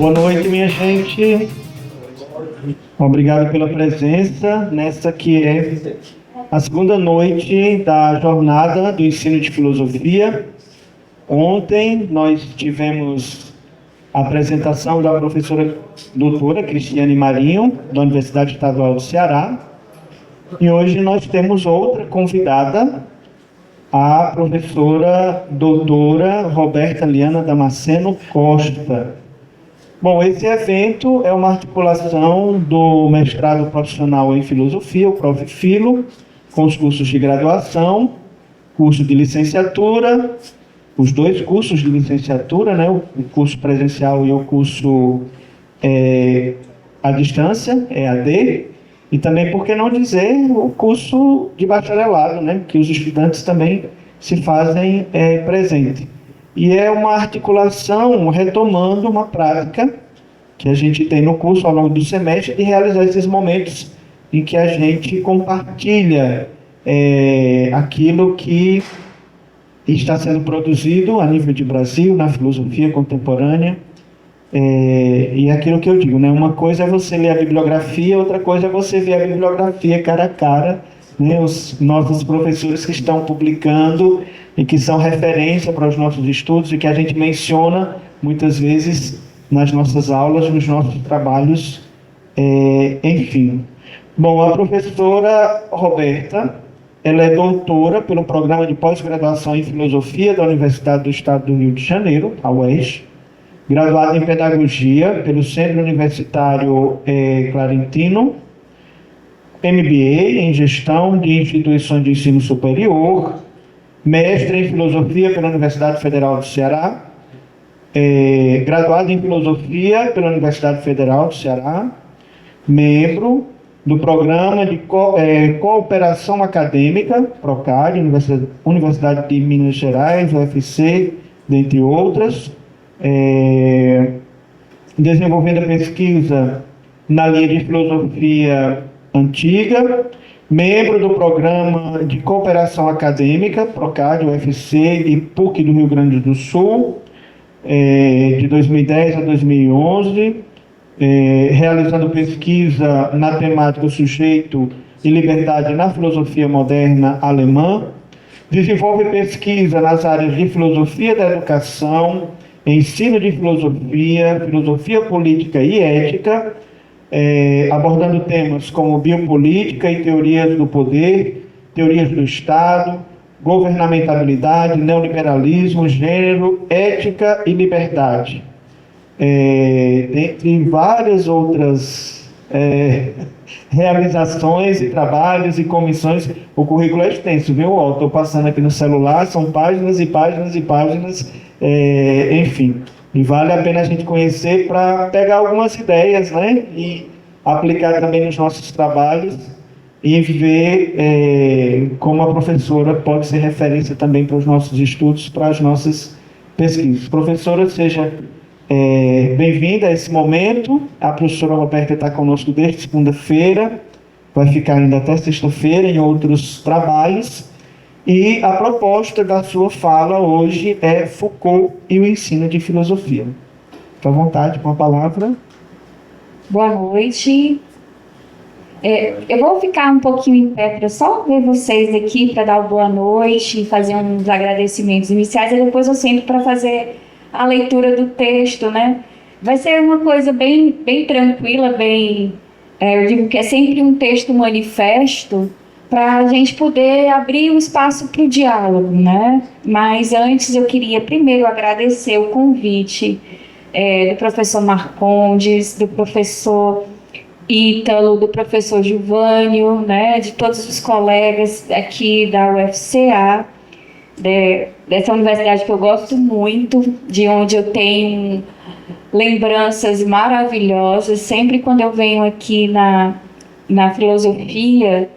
Boa noite, minha gente. Obrigado pela presença nessa que é a segunda noite da jornada do ensino de filosofia. Ontem nós tivemos a apresentação da professora doutora Cristiane Marinho, da Universidade Estadual do Ceará. E hoje nós temos outra convidada, a professora doutora Roberta Liana Damasceno Costa. Bom, esse evento é uma articulação do mestrado profissional em filosofia, o Profilo, com os cursos de graduação, curso de licenciatura, os dois cursos de licenciatura, né, o curso presencial e o curso à distância, EAD, e também, por que não dizer, o curso de bacharelado, né, que os estudantes também se fazem presente. E é uma articulação retomando uma prática que a gente tem no curso ao longo do semestre de realizar esses momentos em que a gente compartilha aquilo que está sendo produzido a nível de Brasil, na filosofia contemporânea. E aquilo que eu digo, né? Uma coisa é você ler a bibliografia, outra coisa é você ver a bibliografia cara a cara, né? Os nossos professores que estão publicando e que são referência para os nossos estudos e que a gente menciona muitas vezes nas nossas aulas, nos nossos trabalhos, enfim. Bom, a professora Roberta, ela é doutora pelo Programa de Pós-Graduação em Filosofia da Universidade do Estado do Rio de Janeiro, a UES, graduada em Pedagogia pelo Centro Universitário Clarentino, MBA em Gestão de Instituições de Ensino Superior, mestre em Filosofia pela Universidade Federal do Ceará, graduado em Filosofia pela Universidade Federal do Ceará, membro do Programa de Cooperação Acadêmica, PROCAD, Universidade de Minas Gerais, UFC, dentre outras, desenvolvendo a pesquisa na linha de Filosofia Antiga, membro do Programa de Cooperação Acadêmica, PROCAD, UFC e PUC do Rio Grande do Sul, de 2010 a 2011, realizando pesquisa na temática Sujeito e Liberdade na Filosofia Moderna Alemã, desenvolve pesquisa nas áreas de Filosofia da Educação, Ensino de Filosofia, Filosofia Política e Ética, abordando temas como biopolítica e teorias do poder, teorias do Estado, governamentabilidade, neoliberalismo, gênero, ética e liberdade. Dentre várias outras realizações e trabalhos e comissões, o currículo é extenso, viu? Estou passando aqui no celular, são páginas e páginas e páginas, enfim. E vale a pena a gente conhecer para pegar algumas ideias, né? E aplicar também nos nossos trabalhos e ver como a professora pode ser referência também para os nossos estudos, para as nossas pesquisas. Professora, seja bem-vinda a esse momento. A professora Roberta está conosco desde segunda-feira, vai ficar ainda até sexta-feira em outros trabalhos. E a proposta da sua fala hoje é Foucault e o ensino de filosofia. Fique à vontade com a palavra. Boa noite. Eu vou ficar um pouquinho em pé para só ver vocês aqui, para dar uma boa noite e fazer uns agradecimentos iniciais, e depois eu sento para fazer a leitura do texto, né? Vai ser uma coisa bem tranquila, eu digo que é sempre um texto manifesto, para a gente poder abrir o espaço para o diálogo, né? Mas antes eu queria primeiro agradecer o convite do professor Marcondes, do professor Ítalo, do professor Gilvânio, né? De todos os colegas aqui da UFCA, dessa universidade que eu gosto muito, de onde eu tenho lembranças maravilhosas. Sempre quando eu venho aqui na filosofia,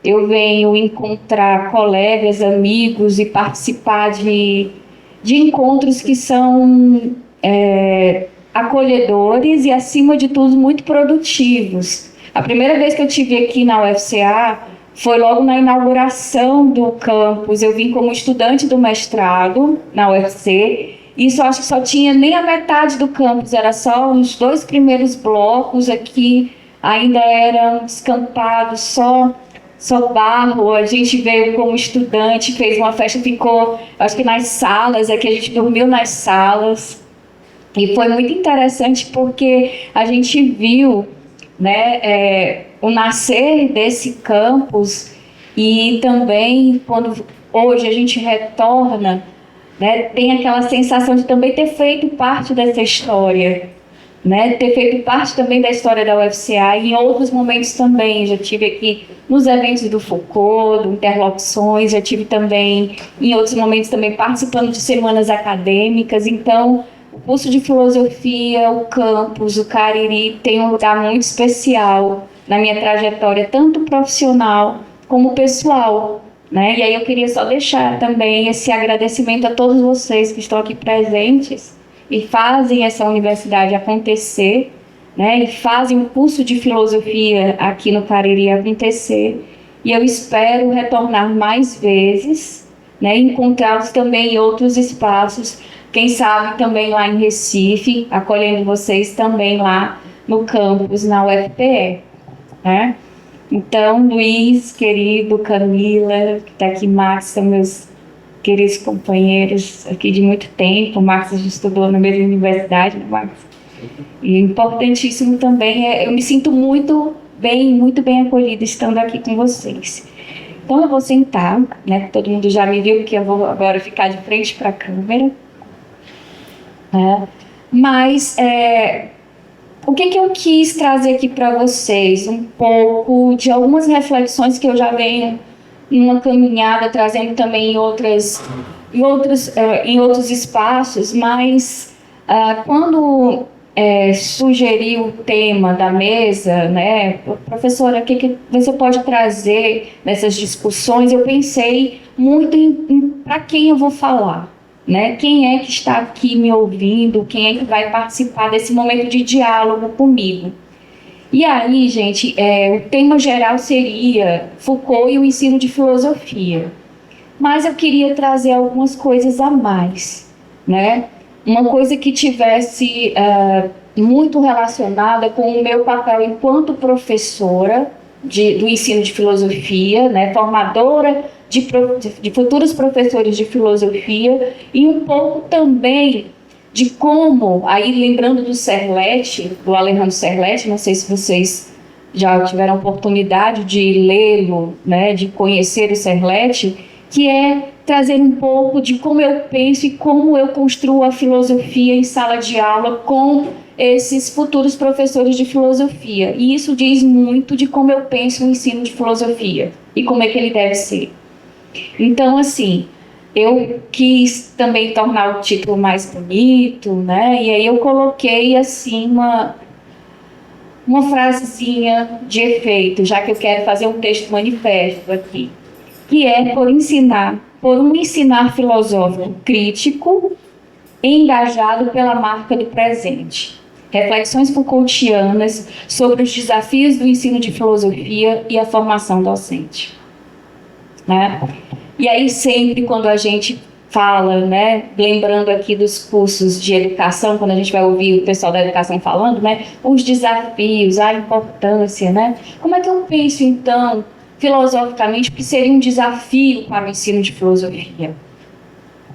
eu venho encontrar colegas, amigos e participar de encontros que são acolhedores e, acima de tudo, muito produtivos. A primeira vez que eu estive aqui na UFCA foi logo na inauguração do campus. Eu vim como estudante do mestrado na UFC Isso eu acho que só tinha nem a metade do campus, era só os 2 primeiros blocos aqui, ainda eram descampados, só barro. A gente veio como estudante, fez uma festa, ficou, acho que nas salas, aqui a gente dormiu nas salas. E foi muito interessante porque a gente viu, né, o nascer desse campus e também quando hoje a gente retorna, né, tem aquela sensação de também ter feito parte dessa história, né, ter feito parte também da história da UFCA e em outros momentos também. Já tive aqui nos eventos do Foucault, do Interlocuções, já tive também em outros momentos também participando de semanas acadêmicas. Então, o curso de filosofia, o campus, o Cariri tem um lugar muito especial na minha trajetória, tanto profissional como pessoal, né? E aí eu queria só deixar também esse agradecimento a todos vocês que estão aqui presentes e fazem essa universidade acontecer, né? E fazem o curso de filosofia aqui no Cariri acontecer. E eu espero retornar mais vezes, né? Encontrá-los também em outros espaços, quem sabe também lá em Recife, acolhendo vocês também lá no campus, na UFPE, né? Então, Luiz, querido, Camila, que está aqui, Max, são meus queridos companheiros aqui de muito tempo. O Max já estudou na mesma universidade, né, Max? E importantíssimo também, eu me sinto muito bem acolhida estando aqui com vocês. Então, eu vou sentar, né? Todo mundo já me viu, porque eu vou agora ficar de frente para a câmera. Mas o que eu quis trazer aqui para vocês? Um pouco de algumas reflexões que eu já venho em uma caminhada trazendo também em outros espaços, mas quando sugeri o tema da mesa, né, professora, o que você pode trazer nessas discussões? Eu pensei muito em para quem eu vou falar. Né? Quem é que está aqui me ouvindo? Quem é que vai participar desse momento de diálogo comigo? E aí, gente, o tema geral seria Foucault e o ensino de filosofia. Mas eu queria trazer algumas coisas a mais, né? Uma coisa que tivesse muito relacionada com o meu papel enquanto professora do ensino de filosofia, né? Formadora de futuros professores de filosofia, e um pouco também de como, aí lembrando do Serlete, do Alejandro Serlete, não sei se vocês já tiveram oportunidade de lê-lo, né, de conhecer o Serlete, que é trazer um pouco de como eu penso e como eu construo a filosofia em sala de aula com esses futuros professores de filosofia. E isso diz muito de como eu penso o ensino de filosofia e como é que ele deve ser. Então, assim, eu quis também tornar o título mais bonito, né? E aí eu coloquei, assim, uma frasezinha de efeito, já que eu quero fazer um texto manifesto aqui, que é por um ensinar filosófico crítico, engajado pela marca do presente. Reflexões Foucaultianas sobre os desafios do ensino de filosofia e a formação docente. Né? E aí sempre quando a gente fala, né, lembrando aqui dos cursos de educação, quando a gente vai ouvir o pessoal da educação falando, né, os desafios, a importância, né? Como é que eu penso então, filosoficamente, que seria um desafio para o ensino de filosofia,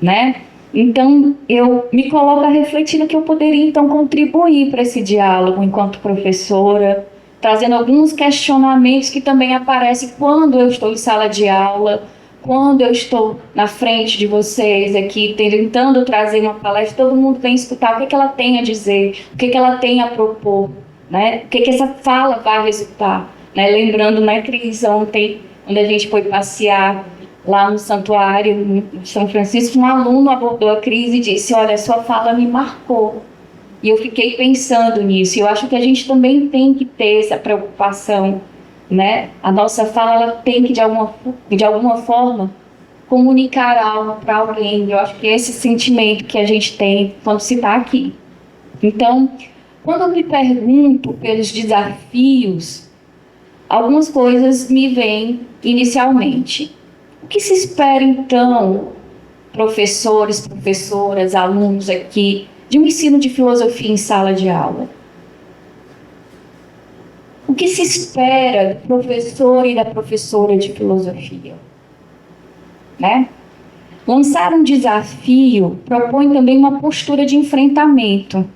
né? Então eu me coloco a refletir no que eu poderia então contribuir para esse diálogo enquanto professora, trazendo alguns questionamentos que também aparecem quando eu estou em sala de aula, quando eu estou na frente de vocês aqui, tentando trazer uma palestra, todo mundo vem escutar o que ela tem a dizer, o que ela tem a propor, né? O que essa fala vai resultar. Né? Lembrando, né, Cris, ontem, quando a gente foi passear lá no santuário de São Francisco, um aluno abordou a Cris e disse: olha, sua fala me marcou. E eu fiquei pensando nisso. E eu acho que a gente também tem que ter essa preocupação, né? A nossa fala ela tem que, de alguma forma, comunicar algo para alguém. Eu acho que é esse sentimento que a gente tem quando se está aqui. Então, quando eu me pergunto pelos desafios, algumas coisas me vêm inicialmente. O que se espera, então, professores, professoras, alunos aqui, de um ensino de filosofia em sala de aula? O que se espera do professor e da professora de filosofia? Né? Lançar um desafio propõe também uma postura de enfrentamento.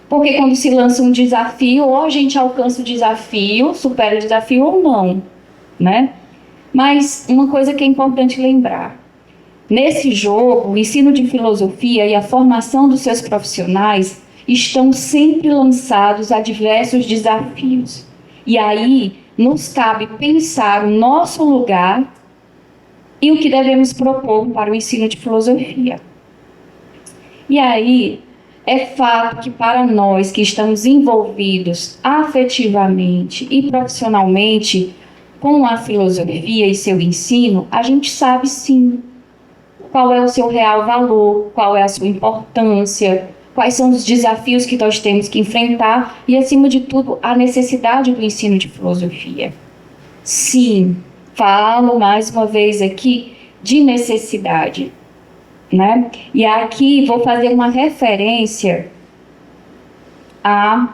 Porque quando se lança um desafio, ou a gente alcança o desafio, supera o desafio ou não, né? Mas uma coisa que é importante lembrar. Nesse jogo, o ensino de filosofia e a formação dos seus profissionais estão sempre lançados a diversos desafios. E aí, nos cabe pensar o nosso lugar e o que devemos propor para o ensino de filosofia. E aí, é fato que para nós que estamos envolvidos afetivamente e profissionalmente com a filosofia e seu ensino, a gente sabe sim qual é o seu real valor, qual é a sua importância, quais são os desafios que nós temos que enfrentar e, acima de tudo, a necessidade do ensino de filosofia. Sim, falo mais uma vez aqui de necessidade, né? E aqui vou fazer uma referência a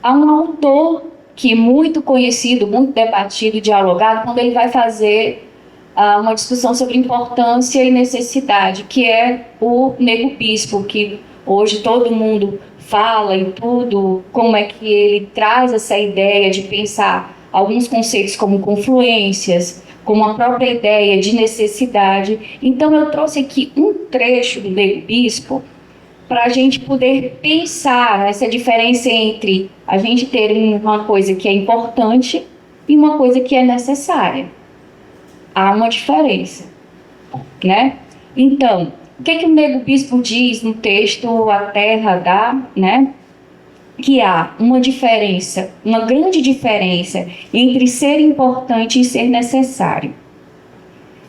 um autor que é muito conhecido, muito debatido e dialogado, quando ele vai fazer uma discussão sobre importância e necessidade, que é o Nego Bispo, que hoje todo mundo fala em tudo, como é que ele traz essa ideia de pensar alguns conceitos como confluências, como a própria ideia de necessidade. Então eu trouxe aqui um trecho do Nego Bispo para a gente poder pensar essa diferença entre a gente ter uma coisa que é importante e uma coisa que é necessária. Há uma diferença, né? Então, o que o Nego Bispo diz no texto A Terra Dá, né? Que há uma diferença, uma grande diferença entre ser importante e ser necessário.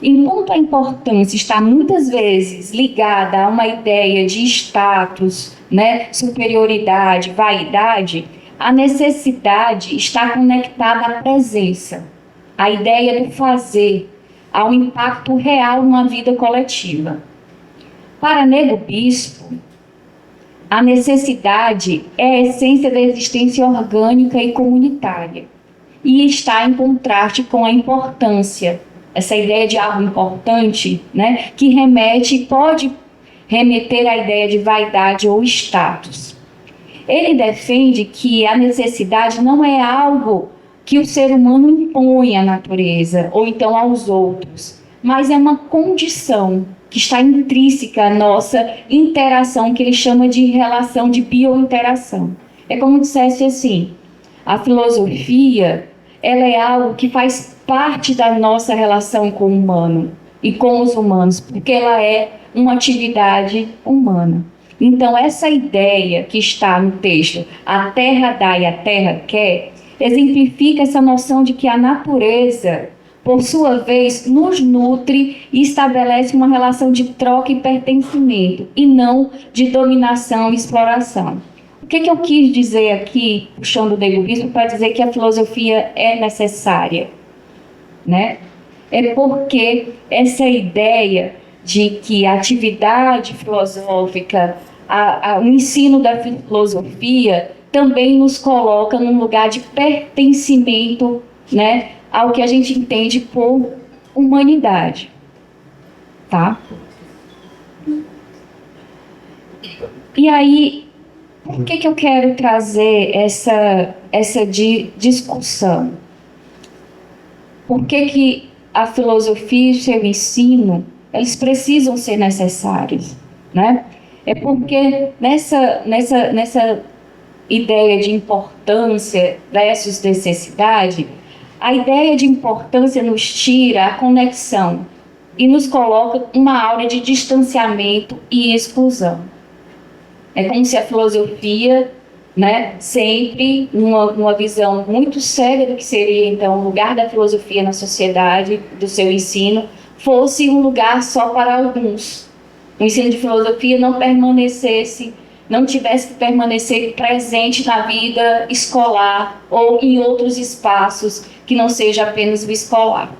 Enquanto a importância está muitas vezes ligada a uma ideia de status, né, superioridade, vaidade, a necessidade está conectada à presença, à ideia do fazer, ao impacto real numa vida coletiva. Para Nego Bispo, a necessidade é a essência da existência orgânica e comunitária e está em contraste com a importância, essa ideia de algo importante, né, que pode remeter à ideia de vaidade ou status. Ele defende que a necessidade não é algo que o ser humano impõe à natureza ou então aos outros, mas é uma condição que está intrínseca à nossa interação, que ele chama de relação de biointeração. É como dissesse assim, a filosofia, ela é algo que faz parte da nossa relação com o humano e com os humanos, porque ela é uma atividade humana. Então, essa ideia que está no texto, a terra dá e a terra quer, exemplifica essa noção de que a natureza, por sua vez, nos nutre e estabelece uma relação de troca e pertencimento, e não de dominação e exploração. O que eu quis dizer aqui, puxando o Nego Bispo, para dizer que a filosofia é necessária, né? É porque essa ideia de que a atividade filosófica, o ensino da filosofia também nos coloca num lugar de pertencimento, né, ao que a gente entende por humanidade, tá? E aí, por que eu quero trazer essa discussão? Por que a filosofia e o seu ensino, eles precisam ser necessários, né? É porque nessa ideia de importância versus necessidade, a ideia de importância nos tira a conexão e nos coloca uma aura de distanciamento e exclusão. É como se a filosofia, né, sempre numa visão muito séria do que seria então o lugar da filosofia na sociedade, do seu ensino, fosse um lugar só para alguns. O ensino de filosofia não tivesse que permanecer presente na vida escolar ou em outros espaços que não seja apenas o escolar.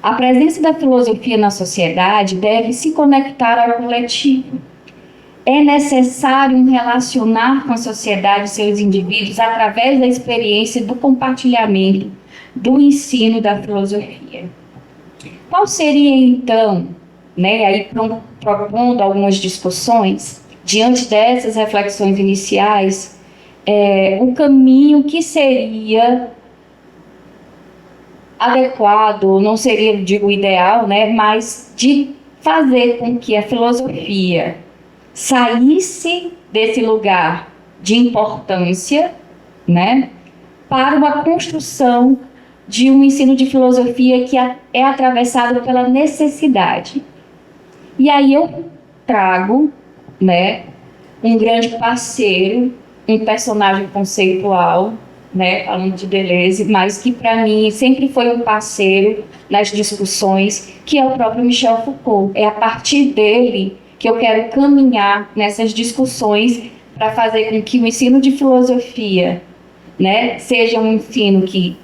A presença da filosofia na sociedade deve se conectar ao coletivo. É necessário um relacionar com a sociedade e seus indivíduos através da experiência do compartilhamento, do ensino da filosofia. Qual seria, então, aí propondo algumas discussões, diante dessas reflexões iniciais, o caminho que seria adequado, não seria, digo, ideal, mas de fazer com que a filosofia saísse desse lugar de importância, para uma construção de um ensino de filosofia que é atravessado pela necessidade. E aí eu trago, um grande parceiro, um personagem conceitual, falando de Deleuze, mas que para mim sempre foi um parceiro nas discussões, que é o próprio Michel Foucault. É a partir dele que eu quero caminhar nessas discussões para fazer com que o ensino de filosofia, seja um ensino que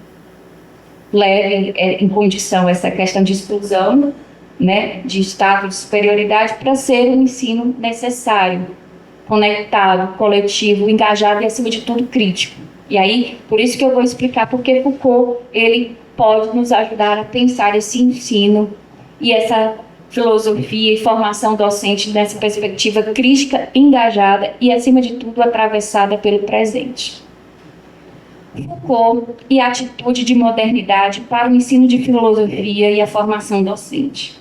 leve em condição essa questão de exclusão, de status de superioridade, para ser um ensino necessário, conectado, coletivo, engajado e, acima de tudo, crítico. E aí, por isso que eu vou explicar porque Foucault, ele pode nos ajudar a pensar esse ensino e essa filosofia e formação docente nessa perspectiva crítica, engajada e, acima de tudo, atravessada pelo presente. Foucault e a atitude de modernidade para o ensino de filosofia e a formação docente.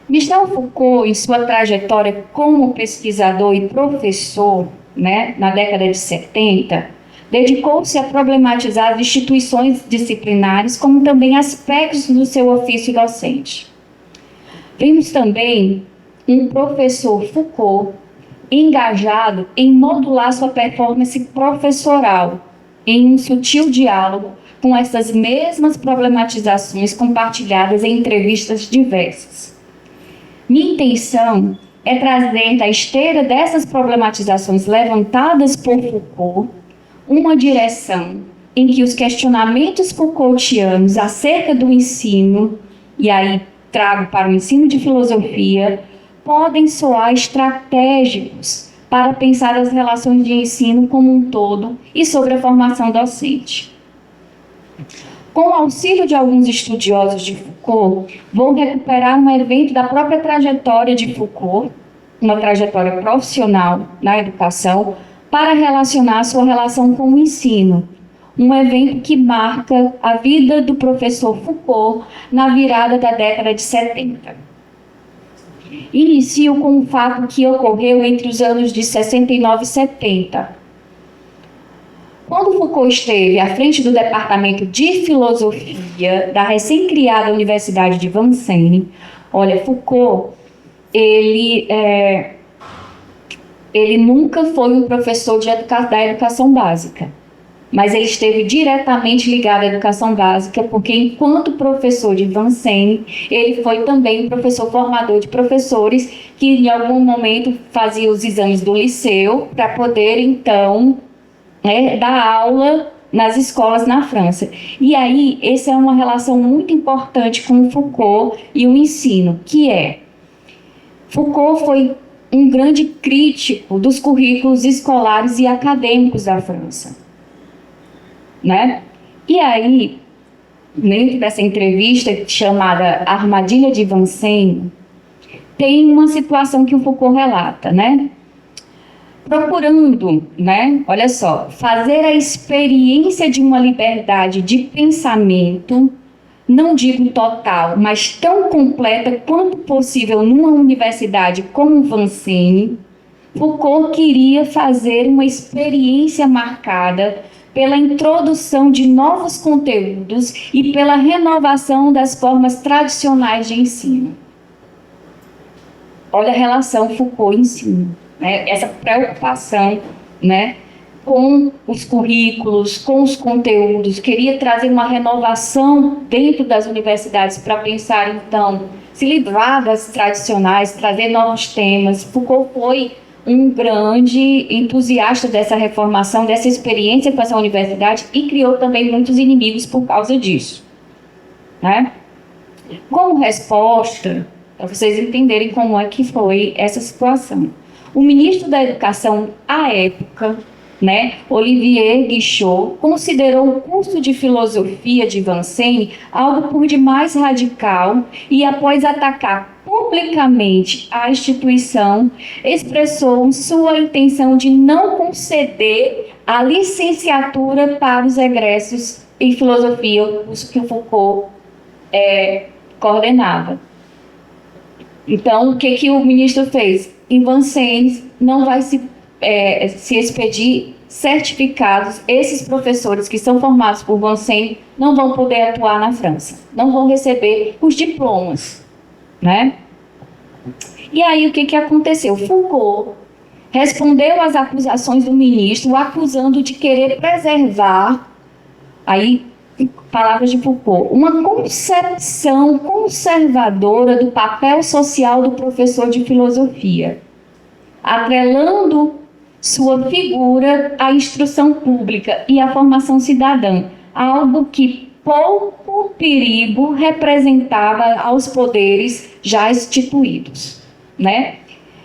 Michel Foucault, em sua trajetória como pesquisador e professor, na década de 70, dedicou-se a problematizar as instituições disciplinares, como também aspectos do seu ofício docente. Vimos também um professor Foucault engajado em modular sua performance professoral em um sutil diálogo com essas mesmas problematizações compartilhadas em entrevistas diversas. Minha intenção é trazer da esteira dessas problematizações levantadas por Foucault uma direção em que os questionamentos Foucaultianos acerca do ensino, e aí trago para o ensino de filosofia, podem soar estratégicos para pensar as relações de ensino como um todo e sobre a formação docente. Com o auxílio de alguns estudiosos de Foucault, vou recuperar um evento da própria trajetória de Foucault, uma trajetória profissional na educação, para relacionar sua relação com o ensino. Um evento que marca a vida do professor Foucault na virada da década de 70. Inicio com um fato que ocorreu entre os anos de 69 e 70. Quando Foucault esteve à frente do Departamento de Filosofia da recém-criada Universidade de Vincennes, Foucault, ele nunca foi um professor da educação básica, mas ele esteve diretamente ligado à educação básica, porque enquanto professor de Vincennes, ele foi também um professor formador de professores que em algum momento fazia os exames do liceu para poder, então, dar aula nas escolas na França. E aí, essa é uma relação muito importante com o Foucault e o ensino, que é: Foucault foi um grande crítico dos currículos escolares e acadêmicos da França. E aí, dentro dessa entrevista chamada Armadilha de Vincennes, tem uma situação que o Foucault relata, procurando, olha só, fazer a experiência de uma liberdade de pensamento, não digo total, mas tão completa quanto possível numa universidade como Vincennes. Foucault queria fazer uma experiência marcada pela introdução de novos conteúdos e pela renovação das formas tradicionais de ensino. Olha a relação Foucault-ensino. Essa preocupação com os currículos, com os conteúdos, queria trazer uma renovação dentro das universidades para pensar, então, se livrar das tradicionais, trazer novos temas. Foucault foi um grande entusiasta dessa reformação, dessa experiência com essa universidade, e criou também muitos inimigos por causa disso. né? Como resposta, para vocês entenderem como é que foi essa situação, o ministro da Educação à época, né, Olivier Guichot, considerou o curso de filosofia de Vincennes algo por demais radical e, após atacar publicamente a instituição, expressou sua intenção de não conceder a licenciatura para os egressos em filosofia, o curso que o Foucault coordenava. Então, o que o ministro fez? Em Vincennes não vai se expedir certificados. Esses professores que são formados por Vincennes não vão poder atuar na França, não vão receber os diplomas, né? E aí o que aconteceu? Foucault respondeu às acusações do ministro, acusando de querer preservar, aí palavras de Foucault, uma concepção conservadora do papel social do professor de filosofia, atrelando sua figura à instrução pública e à formação cidadã, algo que pouco perigo representava aos poderes já instituídos, né?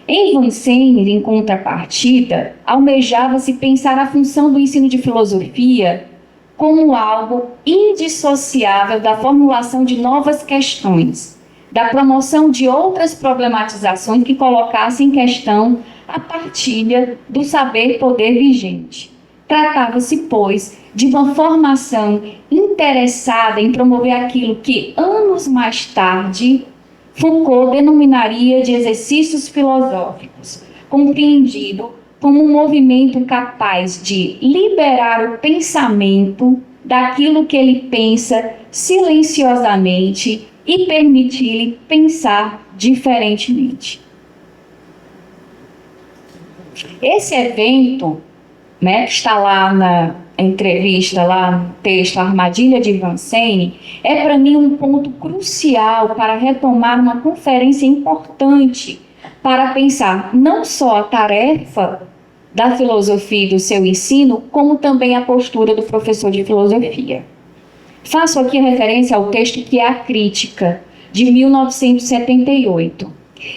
Em Vincennes, em contrapartida, almejava-se pensar a função do ensino de filosofia como algo indissociável da formulação de novas questões, da promoção de outras problematizações que colocassem em questão a partilha do saber-poder vigente. Tratava-se, pois, de uma formação interessada em promover aquilo que, anos mais tarde, Foucault denominaria de exercícios filosóficos, compreendido como um movimento capaz de liberar o pensamento daquilo que ele pensa silenciosamente e permitir-lhe pensar diferentemente. Esse evento, né, que está lá na entrevista, lá no texto Armadilha de Vincennes, é para mim um ponto crucial para retomar uma conferência importante para pensar não só a tarefa da filosofia e do seu ensino, como também a postura do professor de filosofia. Faço aqui referência ao texto que é a Crítica, de 1978.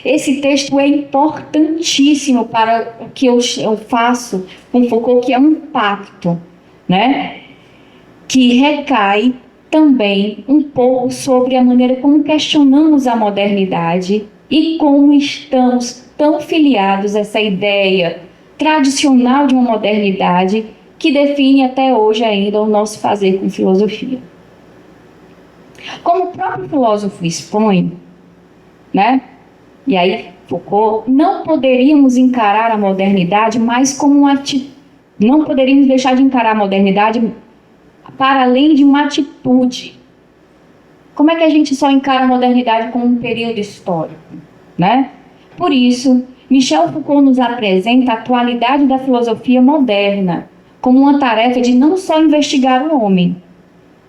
Esse texto é importantíssimo para o que eu faço com Foucault, que é um pacto, né? Que recai também um pouco sobre a maneira como questionamos a modernidade e como estamos tão filiados a essa ideia tradicional de uma modernidade que define até hoje ainda o nosso fazer com filosofia. Como o próprio filósofo expõe, né? E aí, Foucault, não poderíamos encarar a modernidade mais como não poderíamos deixar de encarar a modernidade para além de uma atitude. Como é que a gente só encara a modernidade como um período histórico, né? Por isso, Michel Foucault nos apresenta a atualidade da filosofia moderna como uma tarefa de não só investigar o homem,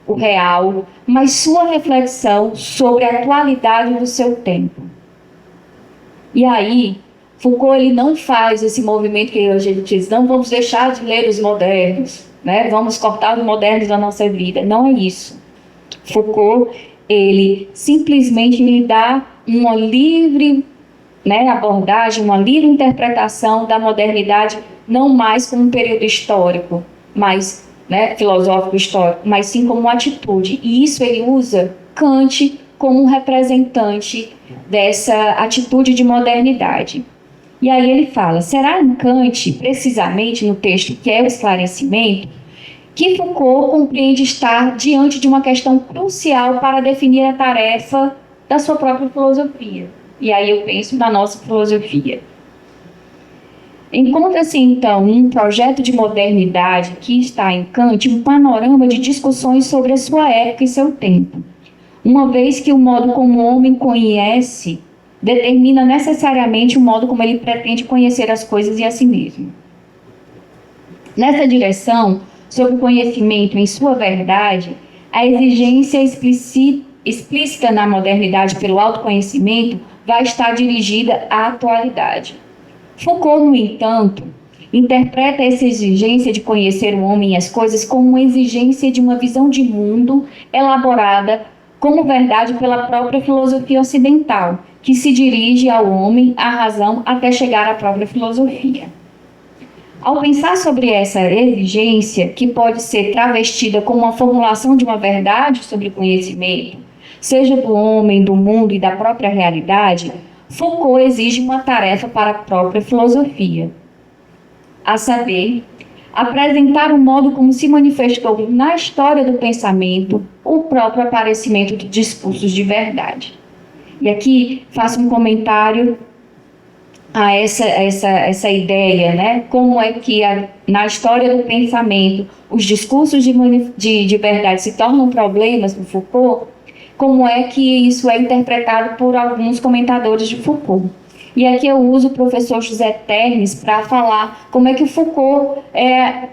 o real, mas sua reflexão sobre a atualidade do seu tempo. E aí, Foucault ele não faz esse movimento que a gente diz, não vamos deixar de ler os modernos, né? Vamos cortar os modernos da nossa vida. Não é isso. Foucault, ele simplesmente lhe dá uma livre, né, abordagem, uma livre interpretação da modernidade, não mais como um período histórico, mas, né, filosófico histórico, mas sim como uma atitude. E isso ele usa Kant como um representante dessa atitude de modernidade. E aí ele fala, será em Kant, precisamente no texto que é o esclarecimento, que Foucault compreende estar diante de uma questão crucial para definir a tarefa da sua própria filosofia. E aí eu penso na nossa filosofia. Encontra-se, então, um projeto de modernidade que está em Kant um panorama de discussões sobre a sua época e seu tempo, uma vez que o modo como o homem conhece determina necessariamente o modo como ele pretende conhecer as coisas e a si mesmo. Nessa direção, sobre o conhecimento em sua verdade, a exigência explícita na modernidade pelo autoconhecimento vai estar dirigida à atualidade. Foucault, no entanto, interpreta essa exigência de conhecer o homem e as coisas como uma exigência de uma visão de mundo elaborada como verdade pela própria filosofia ocidental, que se dirige ao homem, à razão, até chegar à própria filosofia. Ao pensar sobre essa exigência, que pode ser travestida como uma formulação de uma verdade sobre o conhecimento, seja do homem, do mundo e da própria realidade, Foucault exige uma tarefa para a própria filosofia, a saber, apresentar o modo como se manifestou na história do pensamento o próprio aparecimento de discursos de verdade. E aqui faço um comentário a essa ideia, né? Como é que na história do pensamento os discursos de verdade se tornam problemas no Foucault, como é que isso é interpretado por alguns comentadores de Foucault. E aqui eu uso o professor José Ternes para falar como é que o Foucault é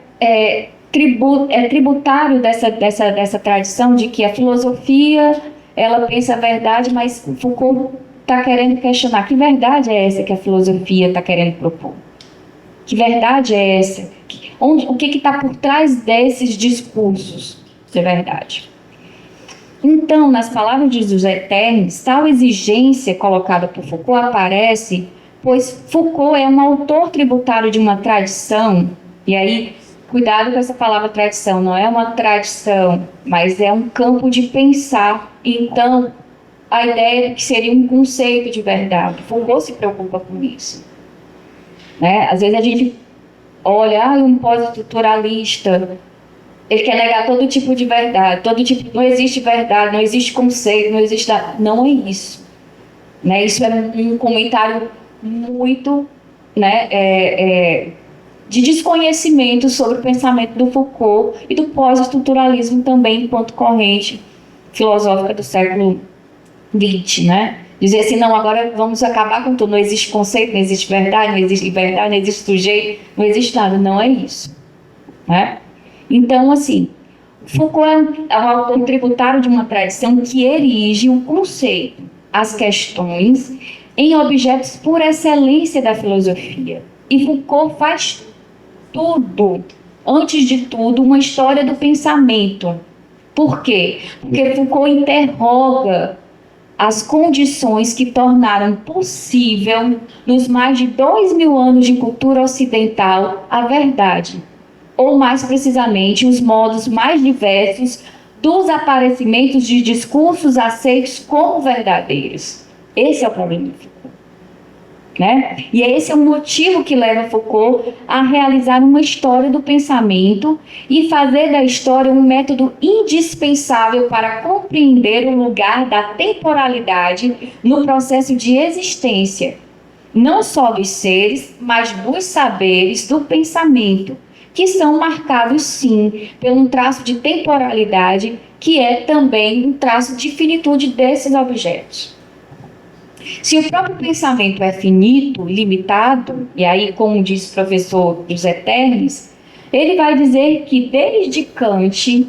tributário dessa tradição de que a filosofia ela pensa a verdade, mas Foucault está querendo questionar que verdade é essa que a filosofia está querendo propor? Que verdade é essa? O que está por trás desses discursos de verdade? Então, nas palavras de José Ternes, tal exigência colocada por Foucault aparece, pois Foucault é um autor tributário de uma tradição, e aí, cuidado com essa palavra tradição, não é uma tradição, mas é um campo de pensar. Então, a ideia de que seria um conceito de verdade. Foucault se preocupa com isso. Né? Às vezes a gente olha, um pós-estruturalista, ele quer negar todo tipo de verdade, não existe verdade, não existe conceito, não existe nada. Não é isso. Né? Isso é um comentário muito, né, de desconhecimento sobre o pensamento do Foucault e do pós-estruturalismo também enquanto corrente filosófica do século XX, né? Dizer assim, não, agora vamos acabar com tudo, não existe conceito, não existe verdade, não existe liberdade, não existe sujeito, não existe nada, não é isso. Né? Então, assim, Foucault é um autor tributário de uma tradição que erige o conceito, as questões, em objetos por excelência da filosofia. E Foucault faz tudo, antes de tudo, uma história do pensamento. Por quê? Porque Foucault interroga as condições que tornaram possível, nos mais de 2000 anos de cultura ocidental, a verdade. Ou, mais precisamente, os modos mais diversos dos aparecimentos de discursos aceitos como verdadeiros. Esse é o problema de Foucault. Né? E esse é o motivo que leva Foucault a realizar uma história do pensamento e fazer da história um método indispensável para compreender o lugar da temporalidade no processo de existência, não só dos seres, mas dos saberes, do pensamento, que são marcados, sim, por um traço de temporalidade, que é também um traço de finitude desses objetos. Se o próprio pensamento é finito, limitado, e aí, como diz o professor José Ternes, ele vai dizer que desde Kant,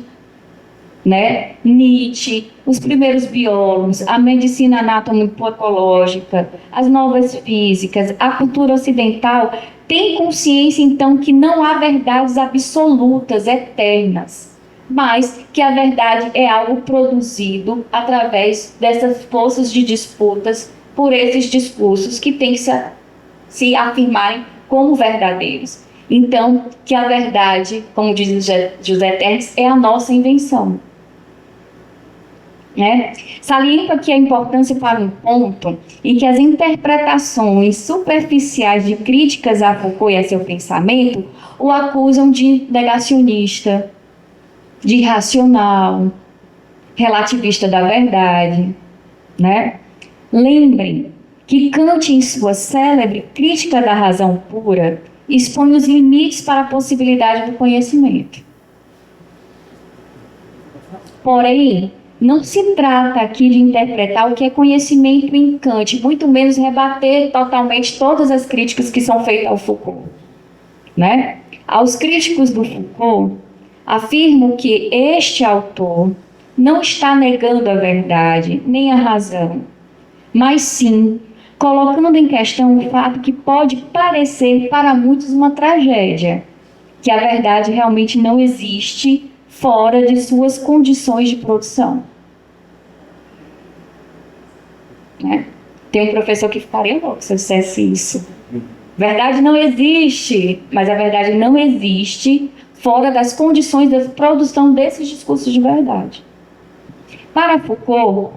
né, Nietzsche, os primeiros biólogos, a medicina anatomo-patológica, as novas físicas, a cultura ocidental, tem consciência, então, que não há verdades absolutas, eternas, mas que a verdade é algo produzido através dessas forças de disputas por esses discursos que têm que se afirmarem como verdadeiros. Então, que a verdade, como diz José Ternes, é a nossa invenção. Né? Saliento aqui a importância para um ponto em que as interpretações superficiais de críticas a Foucault e a seu pensamento o acusam de negacionista, de irracional, relativista da verdade. Né? Lembrem que Kant, em sua célebre Crítica da Razão Pura, expõe os limites para a possibilidade do conhecimento. Porém, não se trata aqui de interpretar o que é conhecimento em Kant, muito menos rebater totalmente todas as críticas que são feitas ao Foucault. Né? Aos críticos do Foucault, afirmo que este autor não está negando a verdade, nem a razão, mas sim colocando em questão o fato que pode parecer para muitos uma tragédia, que a verdade realmente não existe fora de suas condições de produção. né? Tem um professor que ficaria louco se eu dissesse isso. Verdade não existe, mas a verdade não existe fora das condições de produção desses discursos de verdade. Para Foucault,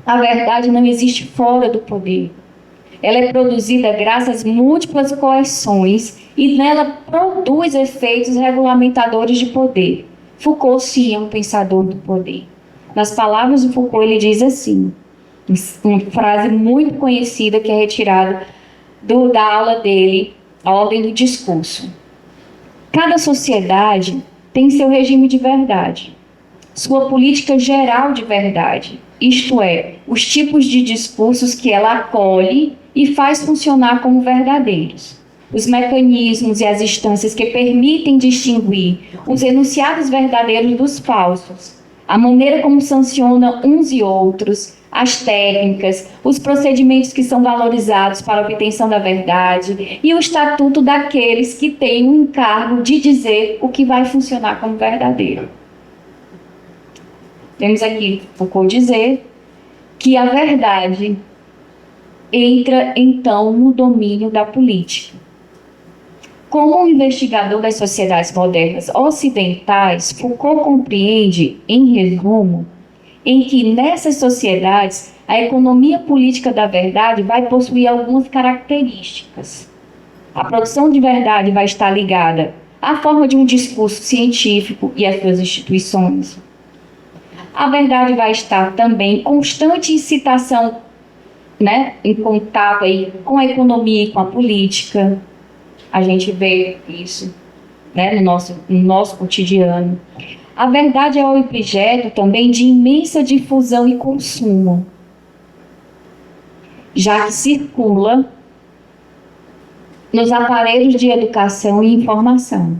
a verdade não existe fora do poder. Ela é produzida graças às múltiplas coerções e nela produz efeitos regulamentadores de poder. Foucault, sim, é um pensador do poder. Nas palavras de Foucault, ele diz assim, uma frase muito conhecida que é retirada da aula dele, A Ordem do Discurso. Cada sociedade tem seu regime de verdade, sua política geral de verdade, isto é, os tipos de discursos que ela acolhe e faz funcionar como verdadeiros. Os mecanismos e as instâncias que permitem distinguir os enunciados verdadeiros dos falsos, a maneira como sanciona uns e outros, as técnicas, os procedimentos que são valorizados para a obtenção da verdade e o estatuto daqueles que têm o encargo de dizer o que vai funcionar como verdadeiro. Temos aqui Foucault dizer que a verdade entra, então, no domínio da política. Como um investigador das sociedades modernas ocidentais, Foucault compreende, em resumo, em que nessas sociedades a economia política da verdade vai possuir algumas características. A produção de verdade vai estar ligada à forma de um discurso científico e às suas instituições. A verdade vai estar também em constante incitação, em contato aí com a economia e com a política. A gente vê isso, no nosso cotidiano. A verdade é objeto também de imensa difusão e consumo, já que circula nos aparelhos de educação e informação.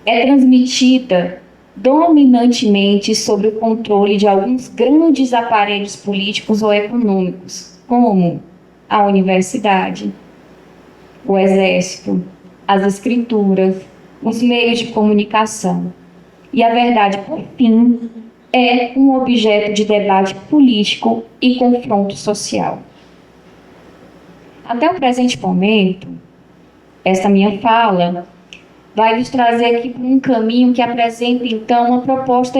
É transmitida dominantemente sob o controle de alguns grandes aparelhos políticos ou econômicos, como a universidade, o exército, as escrituras, os meios de comunicação. E a verdade, por fim, é um objeto de debate político e confronto social. Até o presente momento, essa minha fala vai nos trazer aqui para um caminho que apresenta, então, uma proposta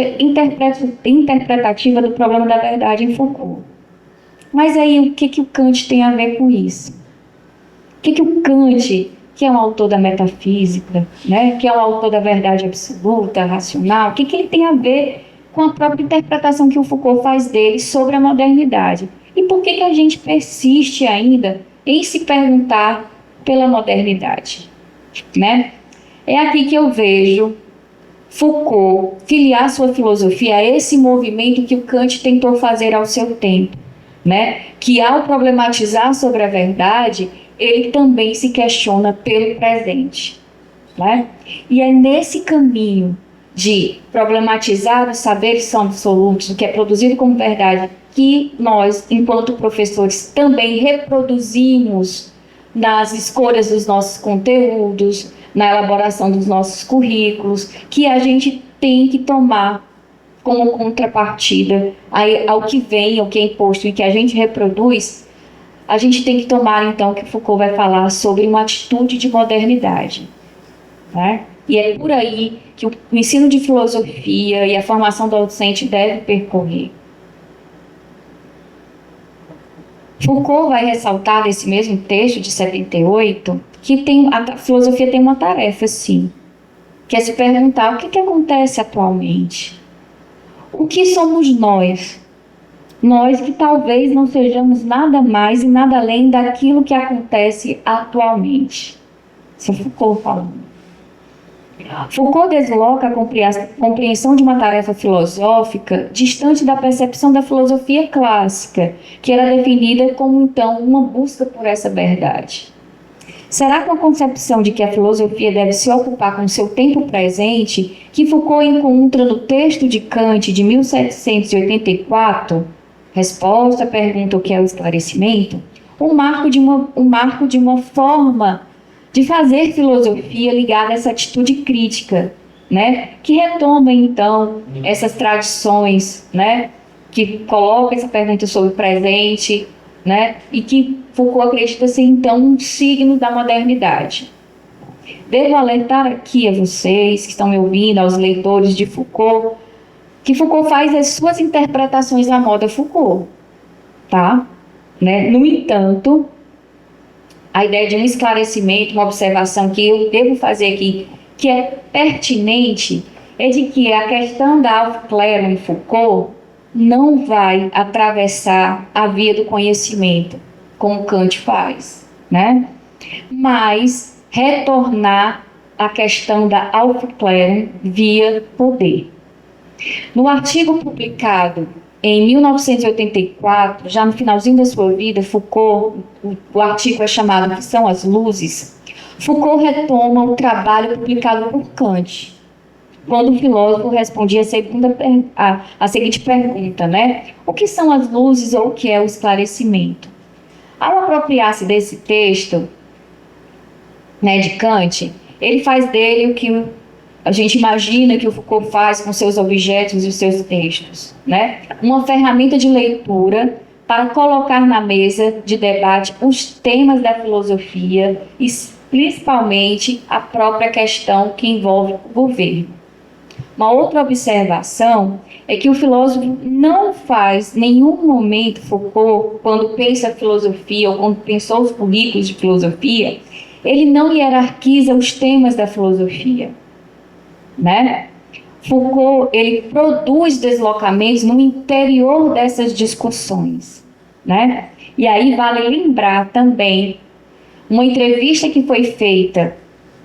interpretativa do problema da verdade em Foucault. Mas aí, o que o Kant tem a ver com isso? O que o Kant, que é um autor da metafísica, que é um autor da verdade absoluta, racional, o que ele tem a ver com a própria interpretação que o Foucault faz dele sobre a modernidade? E por que a gente persiste ainda em se perguntar pela modernidade? É aqui que eu vejo Foucault filiar sua filosofia a esse movimento que o Kant tentou fazer ao seu tempo, que ao problematizar sobre a verdade, ele também se questiona pelo presente. E é nesse caminho de problematizar os saberes absolutos, o que é produzido como verdade, que nós, enquanto professores, também reproduzimos nas escolhas dos nossos conteúdos, na elaboração dos nossos currículos, que a gente tem que tomar como contrapartida ao que vem, ao que é imposto e que a gente reproduz. A gente tem que tomar, então, que Foucault vai falar sobre uma atitude de modernidade. E é por aí que o ensino de filosofia e a formação do docente deve percorrer. Foucault vai ressaltar nesse mesmo texto de 78 que a filosofia tem uma tarefa, sim, que é se perguntar o que acontece atualmente. O que somos nós? Nós que talvez não sejamos nada mais e nada além daquilo que acontece atualmente. Isso é Foucault falando. Foucault desloca a compreensão de uma tarefa filosófica distante da percepção da filosofia clássica, que era definida como, então, uma busca por essa verdade. Será com a concepção de que a filosofia deve se ocupar com o seu tempo presente que Foucault encontra no texto de Kant de 1784, resposta à pergunta o que é o esclarecimento, um marco de uma forma de fazer filosofia ligada a essa atitude crítica, que retoma, então, essas tradições, que coloca essa pergunta sobre o presente, né? E que Foucault acredita ser, então, um signo da modernidade. Devo alertar aqui a vocês que estão me ouvindo, aos leitores de Foucault, que Foucault faz as suas interpretações da moda Foucault, tá? Né? No entanto, a ideia de um esclarecimento, uma observação que eu devo fazer aqui, que é pertinente, é de que a questão da Aufklärung em Foucault não vai atravessar a via do conhecimento, como Kant faz, né? Mas retornar à questão da Aufklärung via poder. No artigo publicado em 1984, já no finalzinho da sua vida, Foucault, o artigo é chamado Que são as Luzes, Foucault retoma o trabalho publicado por Kant, quando o filósofo respondia a seguinte pergunta, né? O que são as luzes ou o que é o esclarecimento? Ao apropriar-se desse texto, né, de Kant, ele faz dele o que a gente imagina que o Foucault faz com seus objetos e os seus textos, né? Uma ferramenta de leitura para colocar na mesa de debate os temas da filosofia e principalmente a própria questão que envolve o governo. Uma outra observação é que o filósofo não faz nenhum momento, Foucault, quando pensa a filosofia ou quando pensou os currículos de filosofia, ele não hierarquiza os temas da filosofia, né? Foucault, ele produz deslocamentos no interior dessas discussões, né? E aí vale lembrar também uma entrevista que foi feita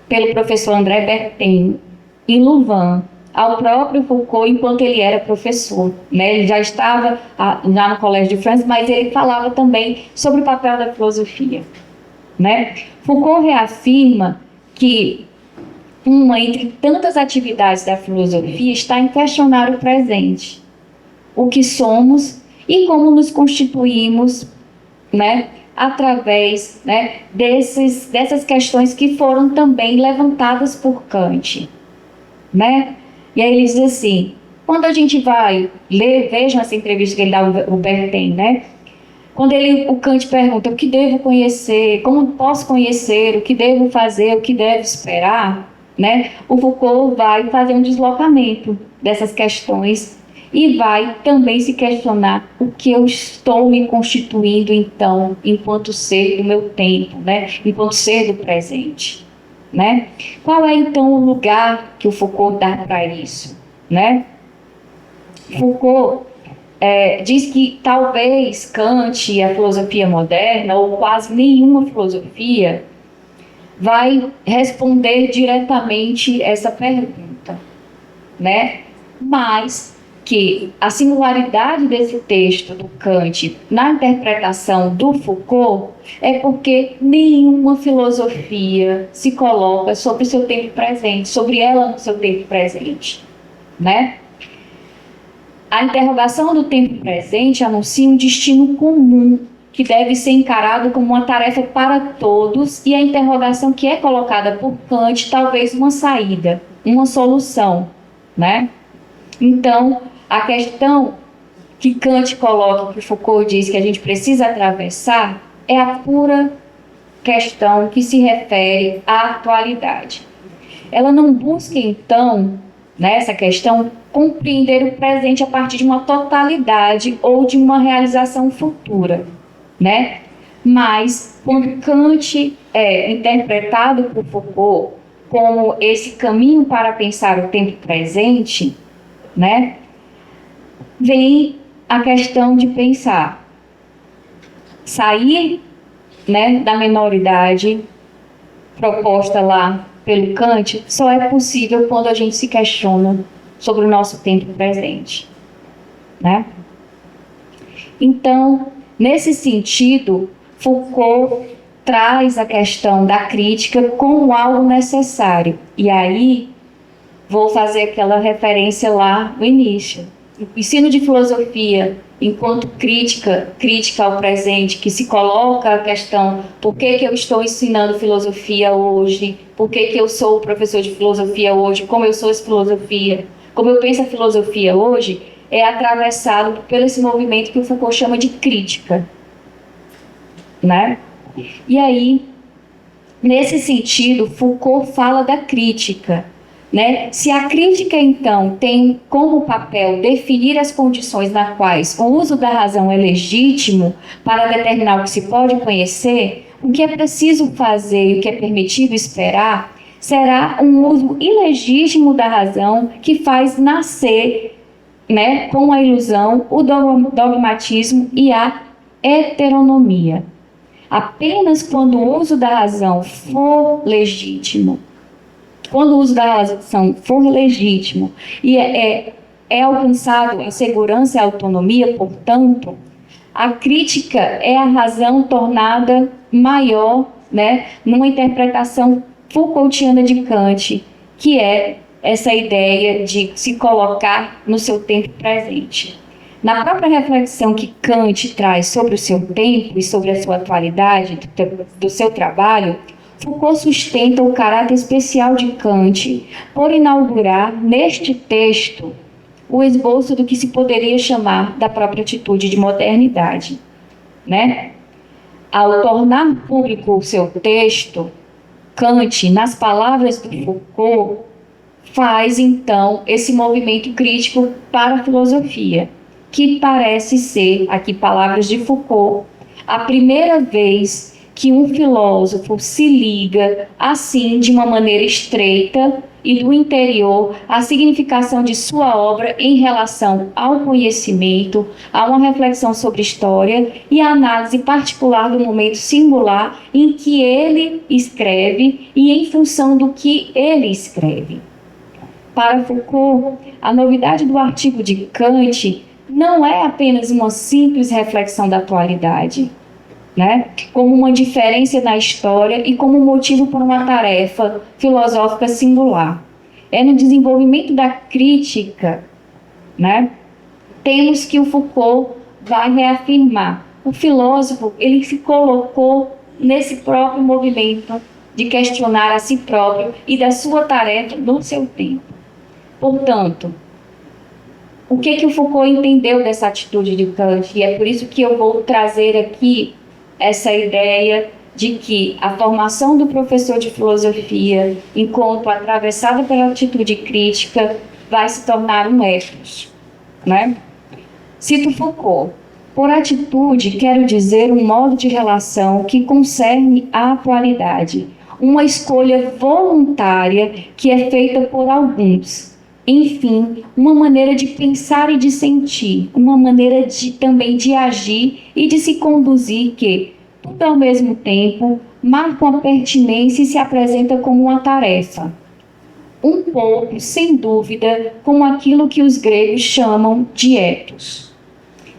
pelo professor André Bertin em Louvain ao próprio Foucault enquanto ele era professor, né? Ele já estava já no Colégio de França, mas ele falava também sobre o papel da filosofia, né? Foucault reafirma que uma entre tantas atividades da filosofia está em questionar o presente, o que somos e como nos constituímos, né, através, né, dessas questões que foram também levantadas por Kant, né? E aí ele diz assim, quando a gente vai ler, vejam essa entrevista que ele dá ao Bertin, né? Quando o Kant pergunta o que devo conhecer, como posso conhecer, o que devo fazer, o que devo esperar, né? O Foucault vai fazer um deslocamento dessas questões e vai também se questionar o que eu estou me constituindo, então, enquanto ser do meu tempo, né? Enquanto ser do presente, né? Qual é, então, o lugar que o Foucault dá para isso, né? Foucault diz que talvez Kant e a filosofia moderna, ou quase nenhuma filosofia, vai responder diretamente essa pergunta, né? Mas que a singularidade desse texto do Kant na interpretação do Foucault é porque nenhuma filosofia se coloca sobre o seu tempo presente, sobre ela no seu tempo presente, né? A interrogação do tempo presente anuncia um destino comum que deve ser encarado como uma tarefa para todos e a interrogação que é colocada por Kant talvez uma saída, uma solução, né? Então, a questão que Kant coloca, que Foucault diz que a gente precisa atravessar, é a pura questão que se refere à atualidade. Ela não busca, então, nessa questão, compreender o presente a partir de uma totalidade ou de uma realização futura, né? Mas, quando Kant é interpretado por Foucault como esse caminho para pensar o tempo presente, né? Vem a questão de pensar, sair, né, da menoridade proposta lá pelo Kant, só é possível quando a gente se questiona sobre o nosso tempo presente, né? Então, nesse sentido, Foucault traz a questão da crítica como algo necessário. E aí, vou fazer aquela referência lá no início. O ensino de filosofia, enquanto crítica ao presente, que se coloca a questão por que eu estou ensinando filosofia hoje, por que eu sou professor de filosofia hoje, como eu sou essa filosofia, como eu penso a filosofia hoje, é atravessado pelo esse movimento que o Foucault chama de crítica, né? E aí, nesse sentido, Foucault fala da crítica, né? Se a crítica, então, tem como papel definir as condições nas quais o uso da razão é legítimo para determinar o que se pode conhecer, o que é preciso fazer e o que é permitido esperar será um uso ilegítimo da razão que faz nascer, né, com a ilusão, o dogmatismo e a heteronomia. Apenas quando o uso da razão for legítimo, quando o uso da razão for legítimo e é alcançado a segurança e a autonomia, portanto, a crítica é a razão tornada maior, né, numa interpretação Foucaultiana de Kant, que é essa ideia de se colocar no seu tempo presente. Na própria reflexão que Kant traz sobre o seu tempo e sobre a sua atualidade, do seu trabalho, Foucault sustenta o caráter especial de Kant por inaugurar neste texto o esboço do que se poderia chamar da própria atitude de modernidade, né? Ao tornar público o seu texto, Kant, nas palavras do Foucault, faz então esse movimento crítico para a filosofia, que parece ser, aqui palavras de Foucault, a primeira vez que um filósofo se liga assim de uma maneira estreita e do interior à significação de sua obra em relação ao conhecimento, a uma reflexão sobre história e a análise particular do momento singular em que ele escreve e em função do que ele escreve. Para Foucault, a novidade do artigo de Kant não é apenas uma simples reflexão da atualidade, né? Como uma diferença na história e como motivo para uma tarefa filosófica singular. É no desenvolvimento da crítica, né? Temos que o Foucault vai reafirmar. O filósofo, ele se colocou nesse próprio movimento de questionar a si próprio e da sua tarefa no seu tempo. Portanto, o que o Foucault entendeu dessa atitude de Kant? E é por isso que eu vou trazer aqui essa ideia de que a formação do professor de filosofia, enquanto atravessada pela atitude crítica, vai se tornar um ethos, né? Cito Foucault. Por atitude, quero dizer um modo de relação que concerne a atualidade, uma escolha voluntária que é feita por alguns. Enfim, uma maneira de pensar e de sentir, uma maneira também de agir e de se conduzir que, tudo ao mesmo tempo, marca uma pertinência e se apresenta como uma tarefa. Um pouco, sem dúvida, como aquilo que os gregos chamam de ethos.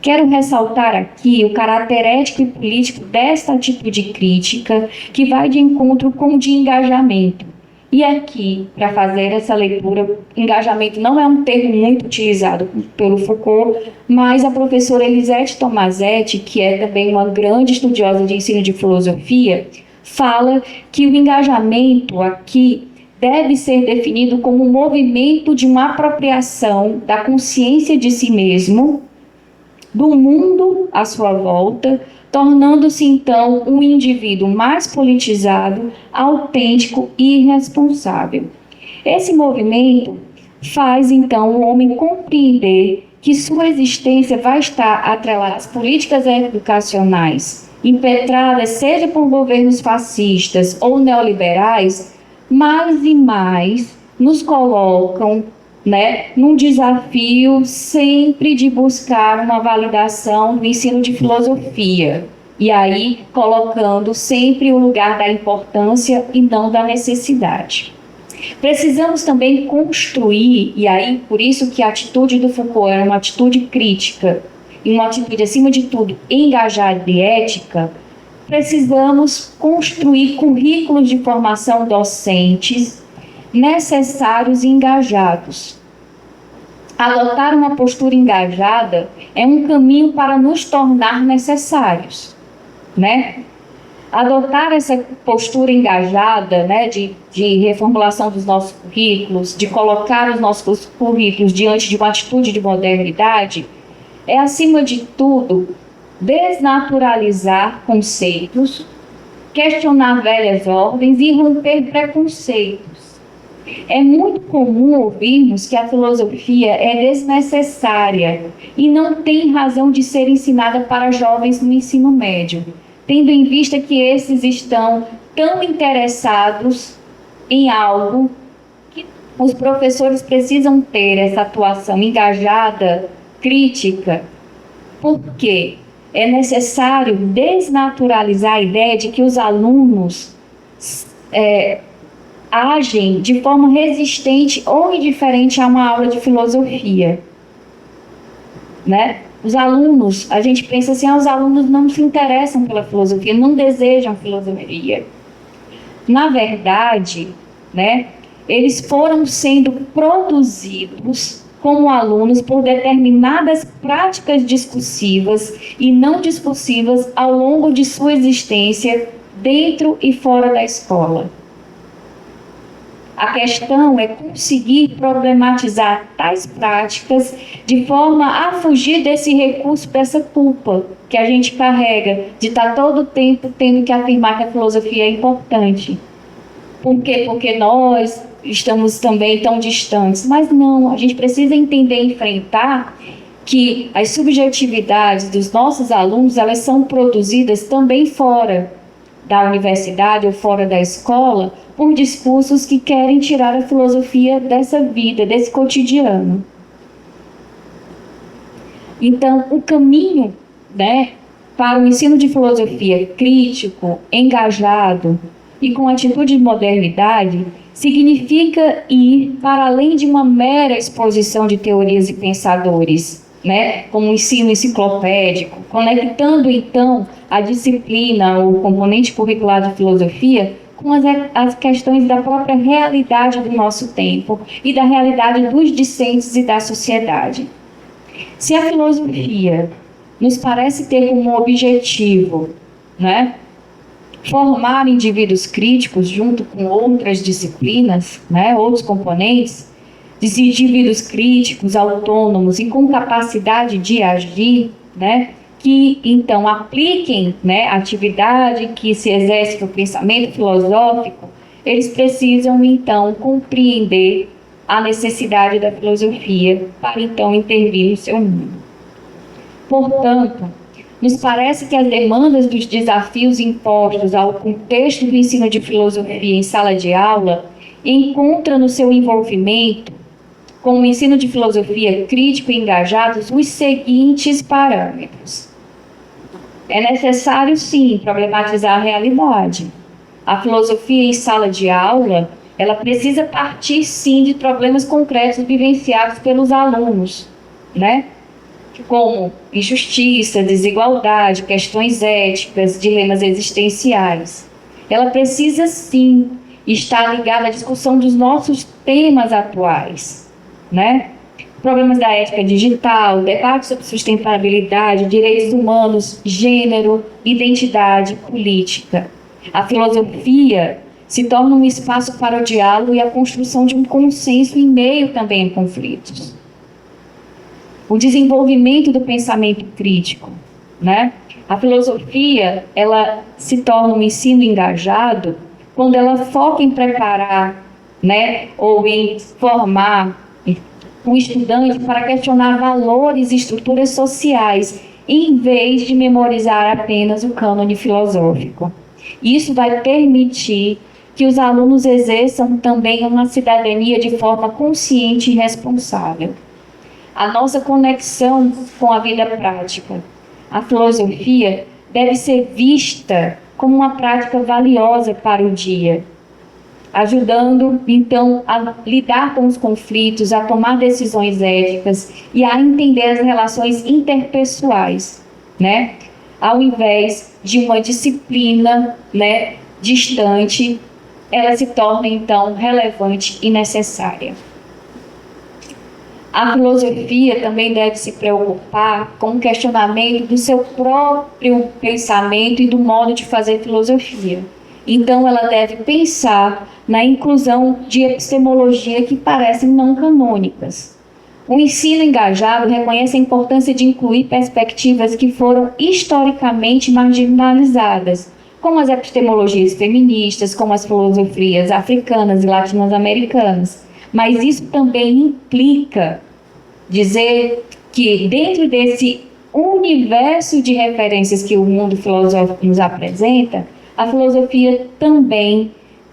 Quero ressaltar aqui o caráter ético e político desta atitude crítica, que vai de encontro com o de engajamento. E aqui, para fazer essa leitura, engajamento não é um termo muito utilizado pelo Foucault, mas a professora Elisete Tomazetti, que é também uma grande estudiosa de ensino de filosofia, fala que o engajamento aqui deve ser definido como um movimento de uma apropriação da consciência de si mesmo, do mundo à sua volta, tornando-se então um indivíduo mais politizado, autêntico e responsável. Esse movimento faz então o homem compreender que sua existência vai estar atrelada às políticas educacionais, impetradas seja por governos fascistas ou neoliberais, mais e mais nos colocam, né, num desafio sempre de buscar uma validação do ensino de filosofia. E aí, colocando sempre o lugar da importância e não da necessidade. Precisamos também construir, e aí, por isso que a atitude do Foucault era uma atitude crítica, e uma atitude, acima de tudo, engajada e ética, precisamos construir currículos de formação docentes necessários e engajados. Adotar uma postura engajada é um caminho para nos tornar necessários, né? adotar essa postura engajada, né, de reformulação dos nossos currículos, de colocar os nossos currículos diante de uma atitude de modernidade, é, acima de tudo, desnaturalizar conceitos, questionar velhas ordens e romper preconceitos. É muito comum ouvirmos que a filosofia é desnecessária e não tem razão de ser ensinada para jovens no ensino médio, tendo em vista que esses estão tão interessados em algo que os professores precisam ter essa atuação engajada, crítica. Por quê? É necessário desnaturalizar a ideia de que os alunos agem de forma resistente ou indiferente a uma aula de filosofia, né? Os alunos, a gente pensa assim, os alunos não se interessam pela filosofia, não desejam filosofia. Na verdade, né, eles foram sendo produzidos como alunos por determinadas práticas discursivas e não discursivas ao longo de sua existência dentro e fora da escola. A questão é conseguir problematizar tais práticas de forma a fugir desse recurso, dessa culpa que a gente carrega, de estar todo o tempo tendo que afirmar que a filosofia é importante. Por quê? Porque nós estamos também tão distantes. Mas não, a gente precisa entender e enfrentar que as subjetividades dos nossos alunos, elas são produzidas também fora da universidade ou fora da escola, por discursos que querem tirar a filosofia dessa vida, desse cotidiano. Então, o caminho, né, para o ensino de filosofia crítico, engajado e com atitude de modernidade, significa ir para além de uma mera exposição de teorias e pensadores, né, como um ensino enciclopédico, conectando então a disciplina, o componente curricular de filosofia, com as questões da própria realidade do nosso tempo e da realidade dos discentes e da sociedade. Se a filosofia nos parece ter como objetivo, né, formar indivíduos críticos junto com outras disciplinas, né, outros componentes, de indivíduos críticos, autônomos e com capacidade de agir, né, que então apliquem, né, a atividade que se exerce no pensamento filosófico, eles precisam então compreender a necessidade da filosofia para então intervir no seu mundo. Portanto, nos parece que as demandas dos desafios impostos ao contexto do ensino de filosofia em sala de aula encontram no seu envolvimento com o ensino de filosofia crítico e engajado os seguintes parâmetros. É necessário, sim, problematizar a realidade. A filosofia em sala de aula, ela precisa partir, sim, de problemas concretos vivenciados pelos alunos, né? Como injustiça, desigualdade, questões éticas, dilemas existenciais. Ela precisa, sim, estar ligada à discussão dos nossos temas atuais, né? Problemas da ética digital, debate sobre sustentabilidade, direitos humanos, gênero, identidade, política. A filosofia se torna um espaço para o diálogo e a construção de um consenso em meio também a conflitos. O desenvolvimento do pensamento crítico, né? A filosofia, ela se torna um ensino engajado quando ela foca em preparar, né, ou em formar um estudante para questionar valores e estruturas sociais, em vez de memorizar apenas o cânone filosófico. Isso vai permitir que os alunos exerçam também uma cidadania de forma consciente e responsável. A nossa conexão com a vida prática. A filosofia deve ser vista como uma prática valiosa para o dia, ajudando, então, a lidar com os conflitos, a tomar decisões éticas e a entender as relações interpessoais, né? Ao invés de uma disciplina, né, distante, ela se torna, então, relevante e necessária. A filosofia também deve se preocupar com o questionamento do seu próprio pensamento e do modo de fazer filosofia. Então, ela deve pensar na inclusão de epistemologia que parecem não canônicas. O ensino engajado reconhece a importância de incluir perspectivas que foram historicamente marginalizadas, como as epistemologias feministas, como as filosofias africanas e latino-americanas. Mas isso também implica dizer que dentro desse universo de referências que o mundo filosófico nos apresenta, a filosofia também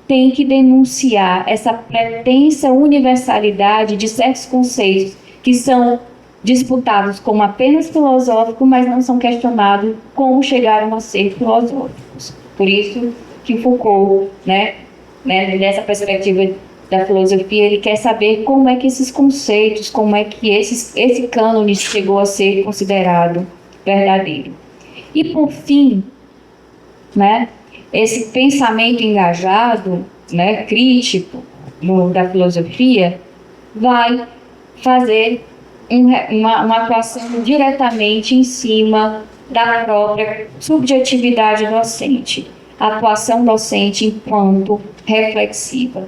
tem que denunciar essa pretensa universalidade de certos conceitos que são disputados como apenas filosóficos, mas não são questionados como chegaram a ser filosóficos. Por isso que Foucault, nessa perspectiva da filosofia, ele quer saber como é que esses conceitos, como é que esse cânone chegou a ser considerado verdadeiro. E por fim, esse pensamento engajado, crítico da filosofia, vai fazer uma atuação diretamente em cima da própria subjetividade docente, a atuação docente enquanto reflexiva.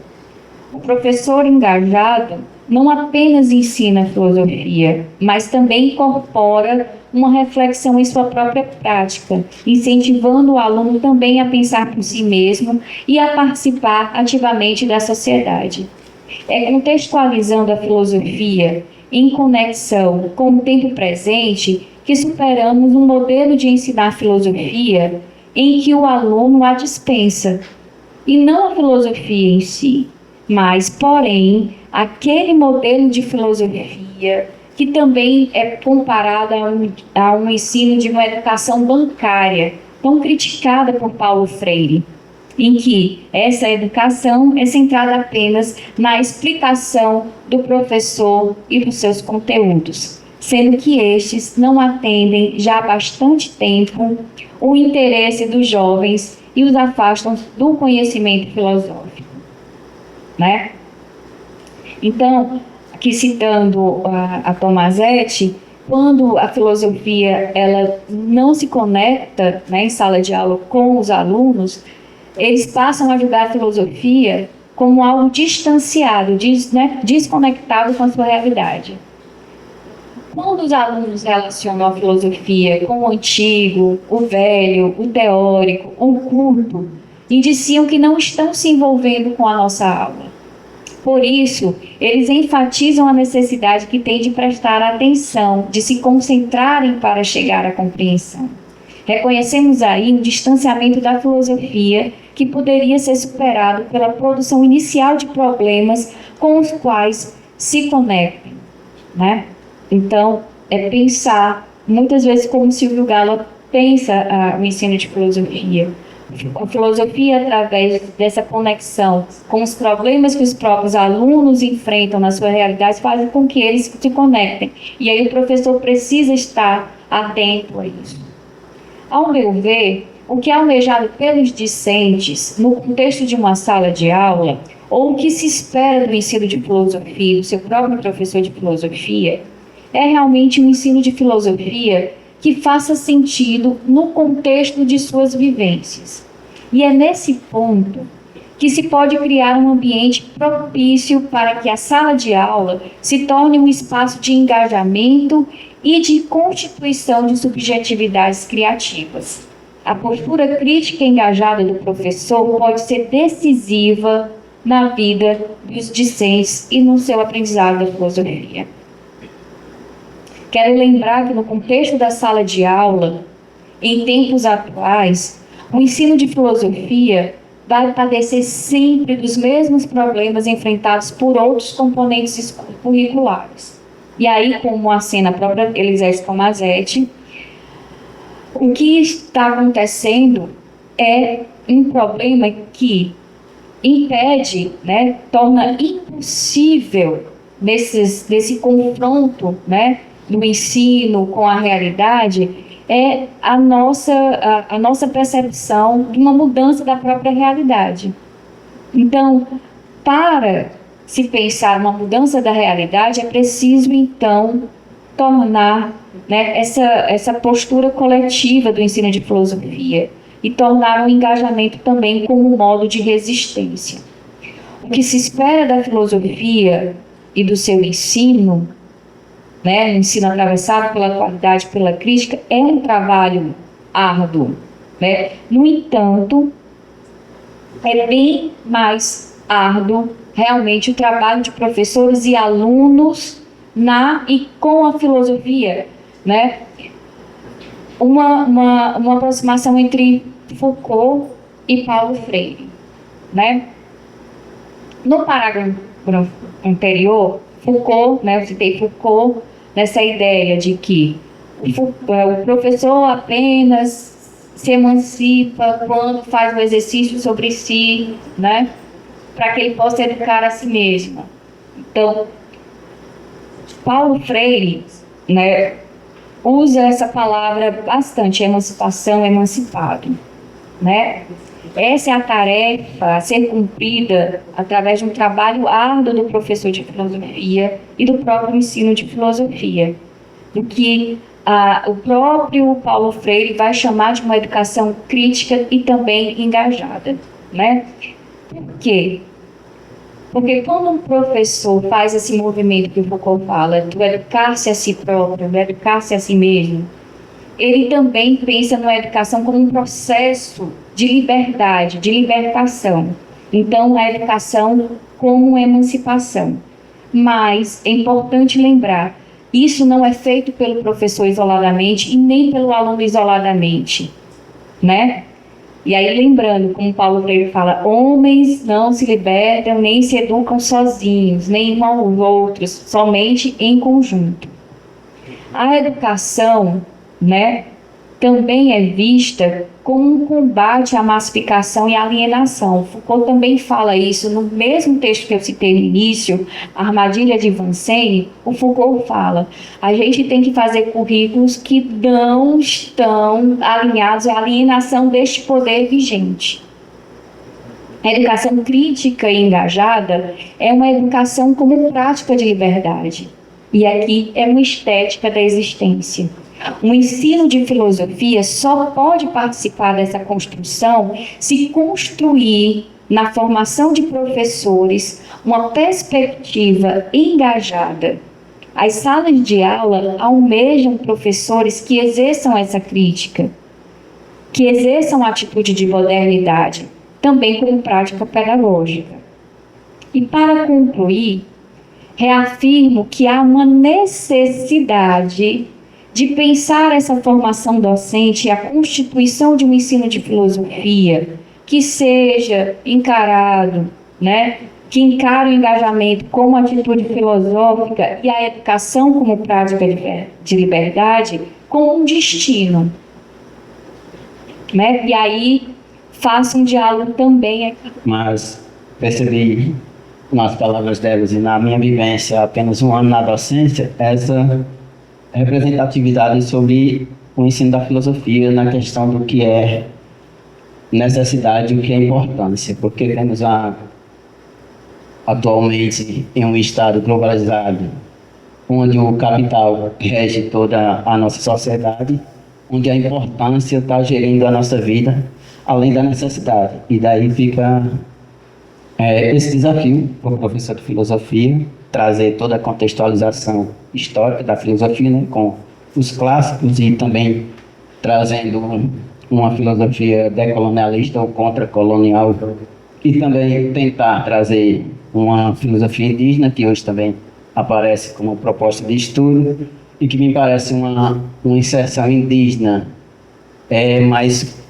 O professor engajado não apenas ensina filosofia, mas também incorpora uma reflexão em sua própria prática, incentivando o aluno também a pensar por si mesmo e a participar ativamente da sociedade. É contextualizando a filosofia em conexão com o tempo presente que superamos um modelo de ensinar filosofia em que o aluno a dispensa, e não a filosofia em si, mas, porém, aquele modelo de filosofia que também é comparado a um ensino de uma educação bancária, tão criticada por Paulo Freire, em que essa educação é centrada apenas na explicação do professor e dos seus conteúdos, sendo que estes não atendem já há bastante tempo o interesse dos jovens e os afastam do conhecimento filosófico. Então, aqui citando a Tomasetti, quando a filosofia ela não se conecta em sala de aula com os alunos, eles passam a julgar a filosofia como algo distanciado, desconectado com a sua realidade. Quando os alunos relacionam a filosofia com o antigo, o velho, o teórico, o culto, indiciam que não estão se envolvendo com a nossa aula. Por isso, eles enfatizam a necessidade que tem de prestar atenção, de se concentrarem para chegar à compreensão. Reconhecemos aí um distanciamento da filosofia que poderia ser superado pela produção inicial de problemas com os quais se conectam. Então, é pensar, muitas vezes como Silvio Galo pensa o ensino de filosofia. A filosofia, através dessa conexão com os problemas que os próprios alunos enfrentam na sua realidade, faz com que eles se conectem. E aí o professor precisa estar atento a isso. Ao meu ver, o que é almejado pelos discentes no contexto de uma sala de aula, ou o que se espera do ensino de filosofia, do seu próprio professor de filosofia, é realmente um ensino de filosofia que faça sentido no contexto de suas vivências. E é nesse ponto que se pode criar um ambiente propício para que a sala de aula se torne um espaço de engajamento e de constituição de subjetividades criativas. A postura crítica engajada do professor pode ser decisiva na vida dos discentes e no seu aprendizado da filosofia. Quero lembrar que no contexto da sala de aula, em tempos atuais, o ensino de filosofia vai padecer sempre dos mesmos problemas enfrentados por outros componentes curriculares. E aí, como acena a própria Elisete Tomasetti, o que está acontecendo é um problema que impede, torna impossível desse confronto, do ensino com a realidade, é a nossa percepção de uma mudança da própria realidade. Então, para se pensar uma mudança da realidade, é preciso, então, tornar, né, essa postura coletiva do ensino de filosofia e tornar o engajamento também como modo de resistência. O que se espera da filosofia e do seu ensino, né, ensino atravessado pela qualidade, pela crítica, é um trabalho árduo, né? No entanto, é bem mais árduo realmente o trabalho de professores e alunos na e com a filosofia, né? Uma aproximação entre Foucault e Paulo Freire, né? No parágrafo anterior, Foucault, né, eu citei Foucault nessa ideia de que o professor apenas se emancipa quando faz o exercício sobre si, né, para que ele possa educar a si mesmo. Então, Paulo Freire, né, usa essa palavra bastante, emancipação, emancipado, né? Essa é a tarefa a ser cumprida através de um trabalho árduo do professor de filosofia e do próprio ensino de filosofia, do que o próprio Paulo Freire vai chamar de uma educação crítica e também engajada, né? Por quê? Porque quando um professor faz esse movimento que o Foucault fala, do educar-se a si próprio, do educar-se a si mesmo, ele também pensa na educação como um processo de liberdade, de libertação. Então, a educação como emancipação. Mas é importante lembrar, isso não é feito pelo professor isoladamente e nem pelo aluno isoladamente, né? E aí, lembrando, como Paulo Freire fala, homens não se libertam nem se educam sozinhos, nem um aos outros, somente em conjunto. A educação, né, também é vista como um combate à massificação e alienação. Foucault também fala isso no mesmo texto que eu citei no início, A Armadilha de Vincennes. O Foucault fala: a gente tem que fazer currículos que não estão alinhados à alienação deste poder vigente. A educação crítica e engajada é uma educação como prática de liberdade. E aqui é uma estética da existência. O ensino de filosofia só pode participar dessa construção se construir na formação de professores uma perspectiva engajada. As salas de aula almejam professores que exerçam essa crítica, que exerçam a atitude de modernidade, também como prática pedagógica. E para concluir, reafirmo que há uma necessidade de pensar essa formação docente e a constituição de um ensino de filosofia que seja encarado, né, que encare o engajamento como atitude filosófica e a educação como prática de liberdade como um destino, né? E aí faço um diálogo também aqui. Mas percebi nas palavras delas e na minha vivência, apenas um ano na docência, essa representatividade sobre o ensino da filosofia na questão do que é necessidade e o que é importância, porque temos atualmente em um estado globalizado, onde o capital rege toda a nossa sociedade, onde a importância está gerindo a nossa vida, além da necessidade. E daí fica esse desafio para o professor de filosofia, trazer toda a contextualização histórica da filosofia, né, com os clássicos e também trazendo uma filosofia decolonialista ou contracolonial e também tentar trazer uma filosofia indígena que hoje também aparece como proposta de estudo e que me parece uma inserção indígena mais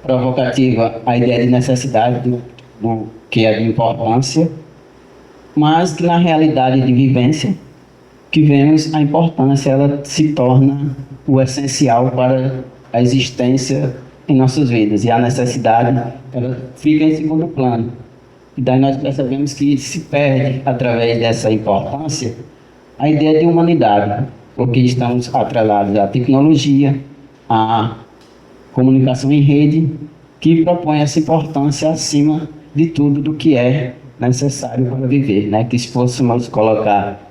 provocativa, a ideia de necessidade do que é de importância, mas que na realidade de vivência que vemos a importância, ela se torna o essencial para a existência em nossas vidas, e a necessidade ela fica em segundo plano. E daí nós percebemos que se perde, através dessa importância, a ideia de humanidade, porque estamos atrelados à tecnologia, à comunicação em rede, que propõe essa importância acima de tudo do que é necessário para viver, né? Que se fôssemos colocar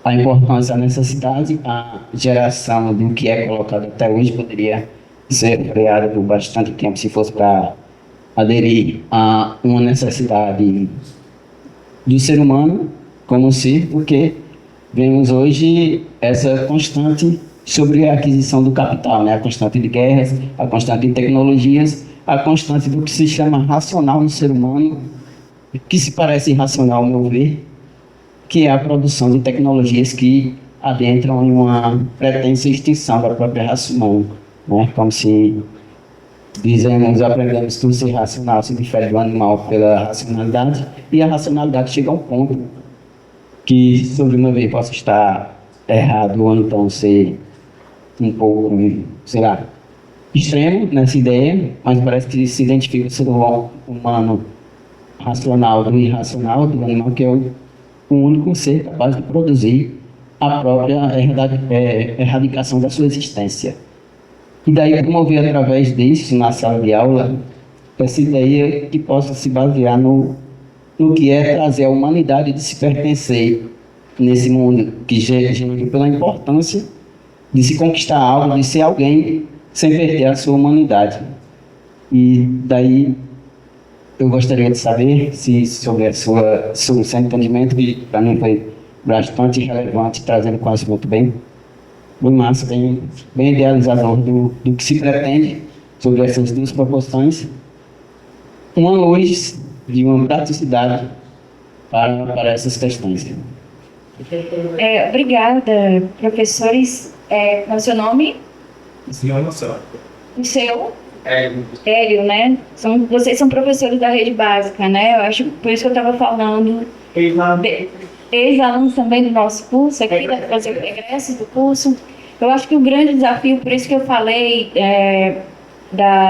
a importância, a necessidade, a geração do que é colocado até hoje poderia ser freada por bastante tempo se fosse para aderir a uma necessidade do ser humano como ser, porque vemos hoje essa constante sobre a aquisição do capital, né? A constante de guerras, a constante de tecnologias, a constante do que se chama racional no ser humano, que se parece irracional, ao meu ver, que é a produção de tecnologias que adentram em uma pretensa extinção da própria raça humana, né? Como se dizemos, aprendemos que o ser racional se difere do animal pela racionalidade, e a racionalidade chega a um ponto que, sobre uma vez, possa estar errado ou então ser um pouco, sei lá, extremo nessa ideia, mas parece que se identifica o ser humano racional do irracional, do animal, que é o único ser capaz de produzir a própria erradicação da sua existência. E daí promover através disso, na sala de aula, essa ideia que possa se basear no que é trazer a humanidade de se pertencer nesse mundo, que gera pela importância de se conquistar algo, de ser alguém, sem perder a sua humanidade. E daí eu gostaria de saber se sobre sobre o seu entendimento, que para mim foi bastante relevante, trazendo quase muito bem massa, bem idealizador do que se pretende sobre essas duas proposições, uma luz de uma praticidade para essas questões. Obrigada, professores. Qual é o seu nome? Senhor Céu. O seu? Hélio, né? Vocês são professores da rede básica, né? Eu acho por isso que eu estava falando. Ex-alunos também do nosso curso aqui, da fazer o regresso do curso. Eu acho que o grande desafio, por isso que eu falei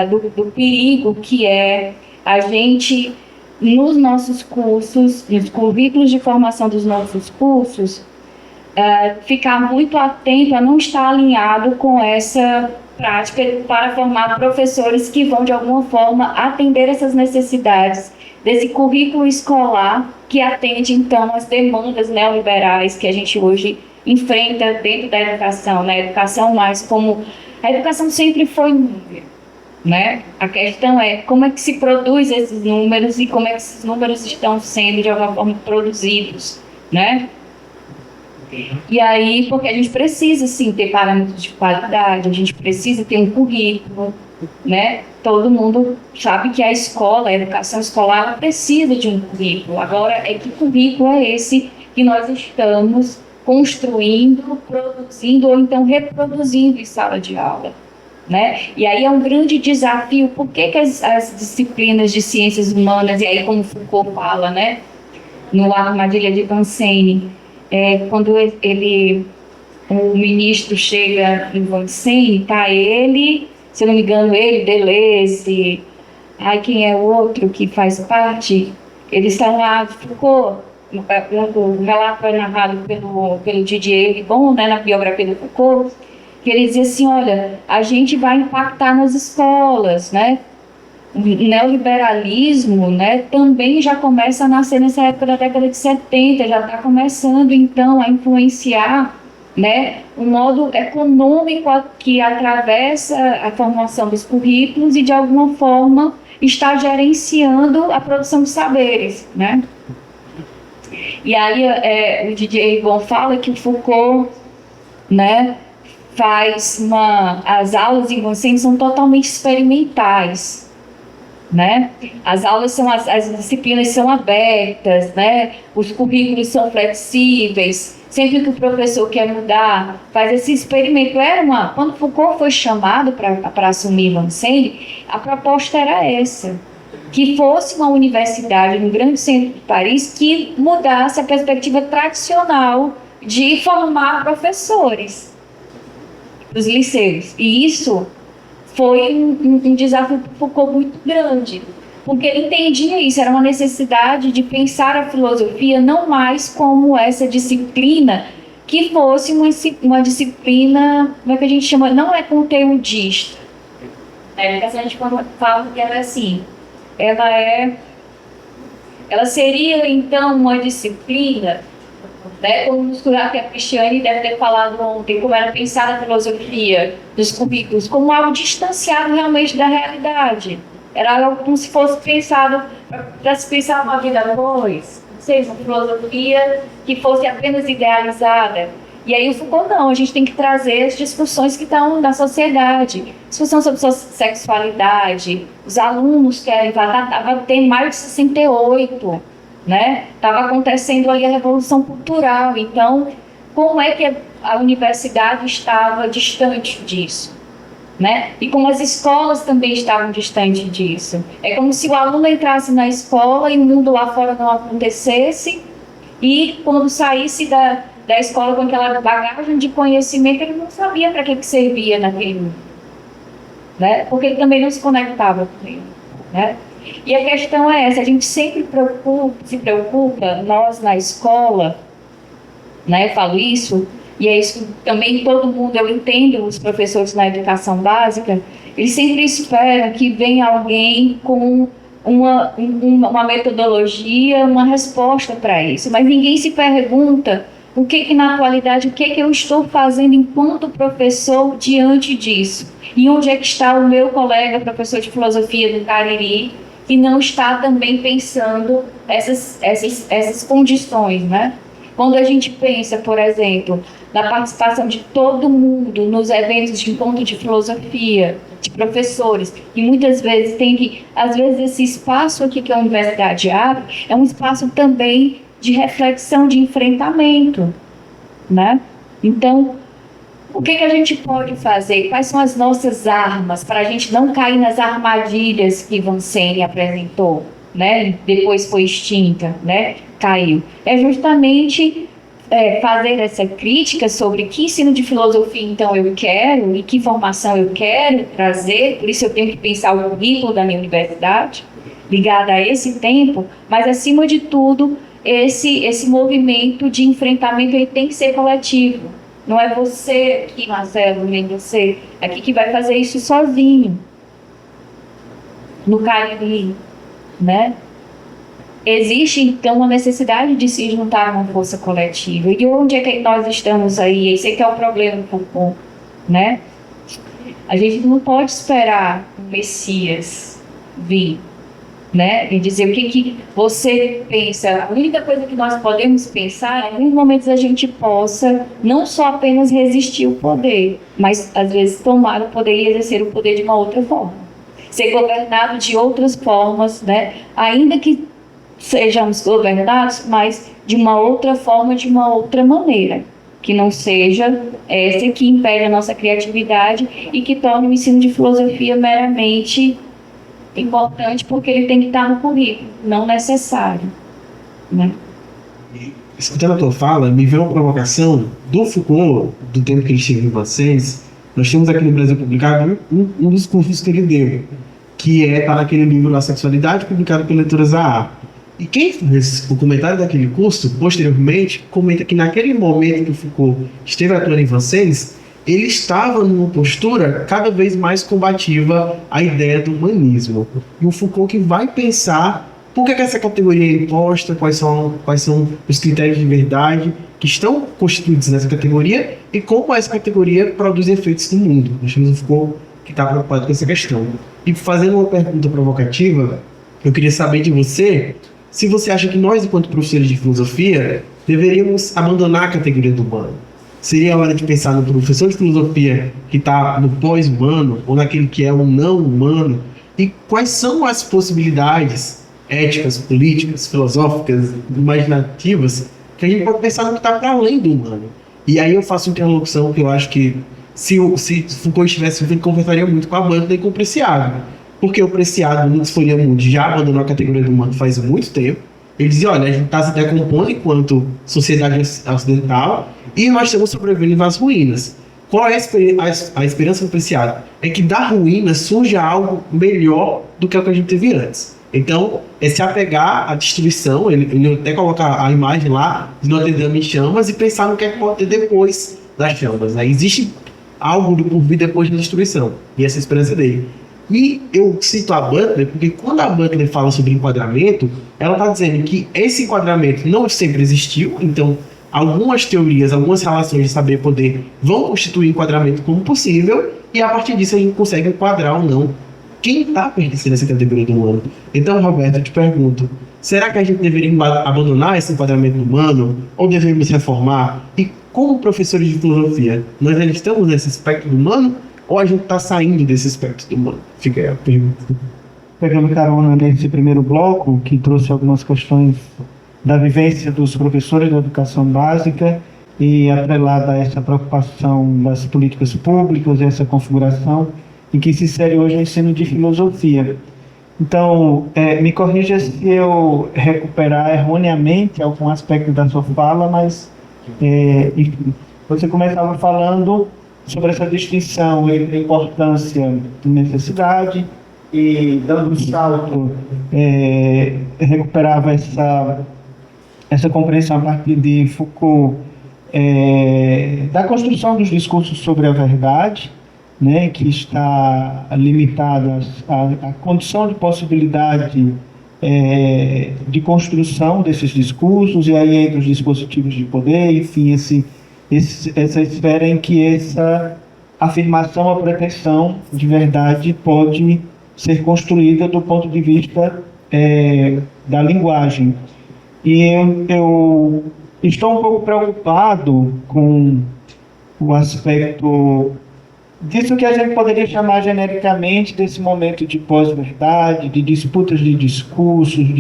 do perigo que é a gente, nos nossos cursos, nos currículos de formação dos nossos cursos, ficar muito atento a não estar alinhado com essa prática para formar professores que vão, de alguma forma, atender essas necessidades desse currículo escolar que atende, então, as demandas neoliberais que a gente hoje enfrenta dentro da educação, né? A educação mais como... A educação sempre foi número, né? A questão é como é que se produz esses números e como é que esses números estão sendo, de alguma forma, produzidos, né? E aí, porque a gente precisa, sim, ter parâmetros de qualidade, a gente precisa ter um currículo, né? Todo mundo sabe que a escola, a educação escolar, ela precisa de um currículo. Agora, que currículo é esse que nós estamos construindo, produzindo ou então reproduzindo em sala de aula, né? E aí é um grande desafio. Por que as disciplinas de ciências humanas, e aí como Foucault fala, né? No Armadilha de Vincennes, quando o ministro chega em Vincennes, tá ele, se eu não me engano, ele, Deleuze, quem é o outro que faz parte? Eles estão lá, Foucault, o relato é narrado pelo Didier Ribon, né, na biografia do Foucault, que ele dizia assim, olha, a gente vai impactar nas escolas, né? O neoliberalismo, né, também já começa a nascer nessa época da década de 70, já está começando, então, a influenciar, né, um modo econômico que atravessa a formação dos currículos e, de alguma forma, está gerenciando a produção de saberes, né? E aí o Didier Ribon fala que o Foucault, né, as aulas em Vincennes são totalmente experimentais, né? As aulas as disciplinas são abertas, né? Os currículos são flexíveis. Sempre que o professor quer mudar, faz esse experimento. Quando Foucault foi chamado para assumir Vincennes, a proposta era essa, que fosse uma universidade no grande centro de Paris que mudasse a perspectiva tradicional de formar professores dos liceus. E isso foi um desafio para Foucault muito grande, porque ele entendia isso, era uma necessidade de pensar a filosofia não mais como essa disciplina que fosse uma disciplina, como é que a gente chama, não é conteudista. A educação, a gente fala que ela é assim, ela é ela seria, então, uma disciplina, né, como que a Cristiane deve ter falado ontem, como era pensada a filosofia dos currículos, como algo distanciado realmente da realidade. Era algo como se fosse pensado para se pensar uma vida após, não sei, uma filosofia que fosse apenas idealizada. E aí o Foucault não, a gente tem que trazer as discussões que estão na sociedade. Discussão sobre sexualidade, os alunos querem falar, estava tendo mais de 68, né? Estava acontecendo ali a revolução cultural. Então, como é que a universidade estava distante disso? Né? E como as escolas também estavam distantes disso. É como se o aluno entrasse na escola e o mundo lá fora não acontecesse, e quando saísse da escola com aquela bagagem de conhecimento, ele não sabia para que servia naquele mundo, né? Porque ele também não se conectava com ele, né? E a questão é essa, a gente sempre se preocupa, nós na escola, né, falo isso, e é isso que também todo mundo, eu entendo, os professores na educação básica, eles sempre esperam que venha alguém com uma metodologia, uma resposta para isso, mas ninguém se pergunta o que na atualidade, o que eu estou fazendo enquanto professor diante disso, e onde é que está o meu colega professor de filosofia do Cariri, que não está também pensando essas condições, né? Quando a gente pensa, por exemplo, na participação de todo mundo nos eventos de encontro de filosofia, de professores, que muitas vezes tem que, às vezes esse espaço aqui que a universidade abre, é um espaço também de reflexão, de enfrentamento, né? Então, o que a gente pode fazer? Quais são as nossas armas para a gente não cair nas armadilhas que Vanceni apresentou, né? Depois foi extinta, né? Caiu. É justamente fazer essa crítica sobre que ensino de filosofia então eu quero e que formação eu quero trazer, por isso eu tenho que pensar o currículo da minha universidade, ligado a esse tempo, mas acima de tudo, esse movimento de enfrentamento ele tem que ser coletivo. Não é você aqui, Marcelo, nem você aqui que vai fazer isso sozinho, no Cariri, né? Existe, então, uma necessidade de se juntar a uma força coletiva. E onde é que nós estamos aí? Esse é que é o problema do Foucault, né? A gente não pode esperar o Messias vir, né? E dizer o que você pensa. A única coisa que nós podemos pensar, em alguns momentos a gente possa não só apenas resistir ao poder, mas, às vezes, tomar o poder e exercer o poder de uma outra forma. Ser governado de outras formas, né? Ainda que sejamos governados, mas de uma outra forma, de uma outra maneira, que não seja essa que impede a nossa criatividade e que torne o ensino de filosofia meramente importante porque ele tem que estar no currículo, não necessário, né? Escutando a tua fala, me veio uma provocação do Foucault, do tempo que ele esteve em vocês. Nós temos aqui no Brasil publicado um dos cursos que ele deu, que está naquele livro La Sexualidade, publicado pela Editora Zahar. E quem fez o comentário daquele curso, posteriormente, comenta que naquele momento que o Foucault esteve atuando em vocês, ele estava numa postura cada vez mais combativa à ideia do humanismo. E o Foucault que vai pensar por que essa categoria é imposta, quais são os critérios de verdade que estão constituídos nessa categoria e como essa categoria produz efeitos no mundo. Nós temos um Foucault que está preocupado com essa questão. E fazendo uma pergunta provocativa, eu queria saber de você se você acha que nós, enquanto professores de filosofia, deveríamos abandonar a categoria do humano. Seria a hora de pensar no professor de filosofia que está no pós-humano ou naquele que é um não-humano, e quais são as possibilidades éticas, políticas, filosóficas, imaginativas que a gente pode pensar no que está para além do humano. E aí eu faço uma interlocução que eu acho que se Foucault estivesse vivo, ele conversaria muito com a banda e com o Preciado. Porque o Preciado, no Disforia Mundi, já abandonou a categoria do humano faz muito tempo. Ele dizia, olha, a gente está se decompondo enquanto sociedade ocidental e nós estamos sobrevivendo nas ruínas. Qual é a esperança do Preciado? É que da ruína surja algo melhor do que o que a gente teve antes. Então, é se apegar à destruição, ele até coloca a imagem lá de Notre Dame em chamas e pensar no que é que pode ter depois das chamas. Né? Existe algo do porvir depois da destruição, e essa é a esperança dele. E eu cito a Butler porque quando a Butler fala sobre enquadramento, ela está dizendo que esse enquadramento não sempre existiu, então algumas teorias, algumas relações de saber e poder vão constituir enquadramento como possível, e a partir disso a gente consegue enquadrar ou não quem está pertencendo a essa categoria do humano. Então, Roberto, eu te pergunto, será que a gente deveria abandonar esse enquadramento do humano ou devemos reformar? E como professores de filosofia, nós ainda estamos nesse aspecto do humano ou a gente está saindo desse aspecto do humano? Fica aí a pergunta. Pegando carona nesse primeiro bloco, que trouxe algumas questões da vivência dos professores da educação básica e atrelada a essa preocupação das políticas públicas, essa configuração, e que se insere hoje no ensino de filosofia. Então, me corrija se eu recuperar erroneamente algum aspecto da sua fala, mas enfim, você começava falando sobre essa distinção entre a importância e necessidade, e dando um salto, recuperava essa compreensão a partir de Foucault, da construção dos discursos sobre a verdade, né, que está limitada à condição de possibilidade de construção desses discursos, e aí entra os dispositivos de poder, enfim, essa esfera em que essa afirmação ou pretensão de verdade pode ser construída do ponto de vista da linguagem. E eu estou um pouco preocupado com o aspecto disso que a gente poderia chamar genericamente desse momento de pós-verdade, de disputas de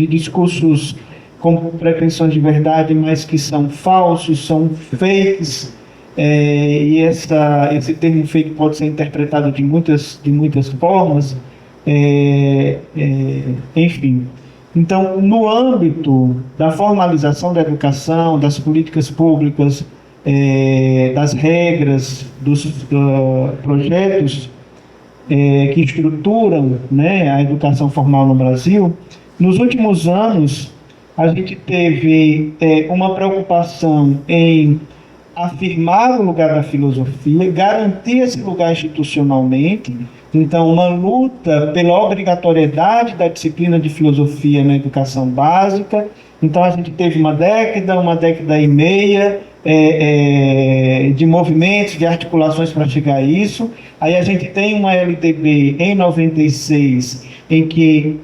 discursos com pretensões de verdade, mas que são falsos, são fakes, e esse termo fake pode ser interpretado de muitas formas, enfim. Então, no âmbito da formalização da educação, das políticas públicas, das regras, dos projetos que estruturam, né, a educação formal no Brasil, nos últimos anos a gente teve uma preocupação em afirmar o lugar da filosofia, garantir esse lugar institucionalmente. Então, uma luta pela obrigatoriedade da disciplina de filosofia na educação básica. Então, a gente teve uma década e meia de movimentos, de articulações para chegar a isso. Aí a gente tem uma LDB em 96, em que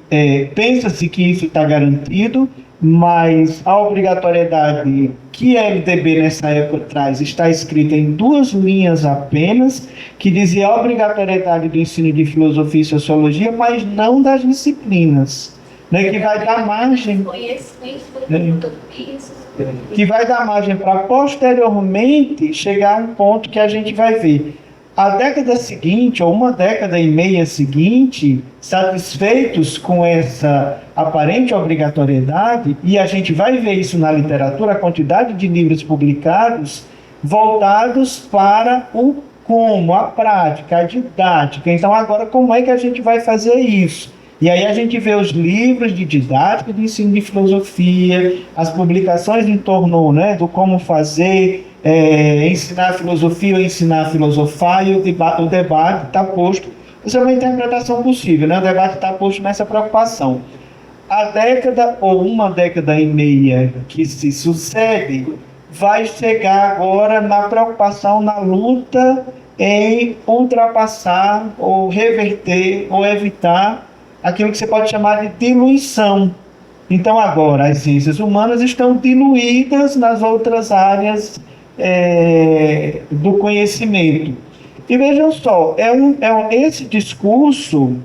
pensa-se que isso está garantido, mas a obrigatoriedade que a LDB nessa época traz está escrita em 2 linhas apenas, que dizia a obrigatoriedade do ensino de filosofia e sociologia, mas não das disciplinas, né, que vai dar margem, para posteriormente chegar a um ponto que a gente vai ver a década seguinte, ou uma década e meia seguinte, satisfeitos com essa aparente obrigatoriedade, e a gente vai ver isso na literatura, a quantidade de livros publicados voltados para o como, a prática, a didática. Então, agora, como é que a gente vai fazer isso? E aí a gente vê os livros de didática de ensino de filosofia, as publicações em torno, né, do como fazer, ensinar filosofia ou ensinar a filosofar, e o debate está posto. Isso é uma interpretação possível, né? O debate está posto nessa preocupação. A década ou uma década e meia que se sucede vai chegar agora na preocupação, na luta em ultrapassar ou reverter ou evitar aquilo que você pode chamar de diluição. Então agora as ciências humanas estão diluídas nas outras áreas do conhecimento. E vejam só, esse discurso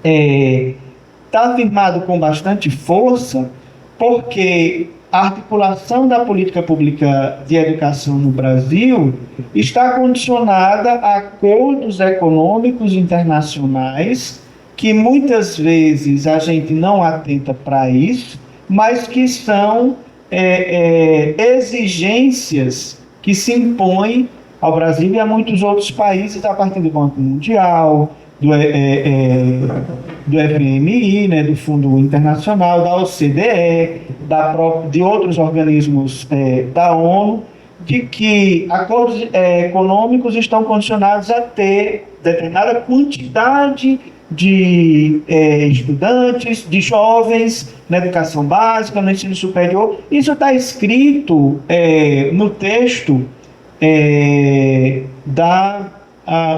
está afirmado com bastante força, porque a articulação da política pública de educação no Brasil está condicionada a acordos econômicos internacionais, que muitas vezes a gente não atenta para isso, mas que são exigências que se impõem ao Brasil e a muitos outros países a partir do Banco Mundial, do FMI, né, do Fundo Internacional, da OCDE, de outros organismos da ONU, de que acordos econômicos estão condicionados a ter determinada quantidade de estudantes, de jovens na educação básica, no ensino superior. Isso está escrito no texto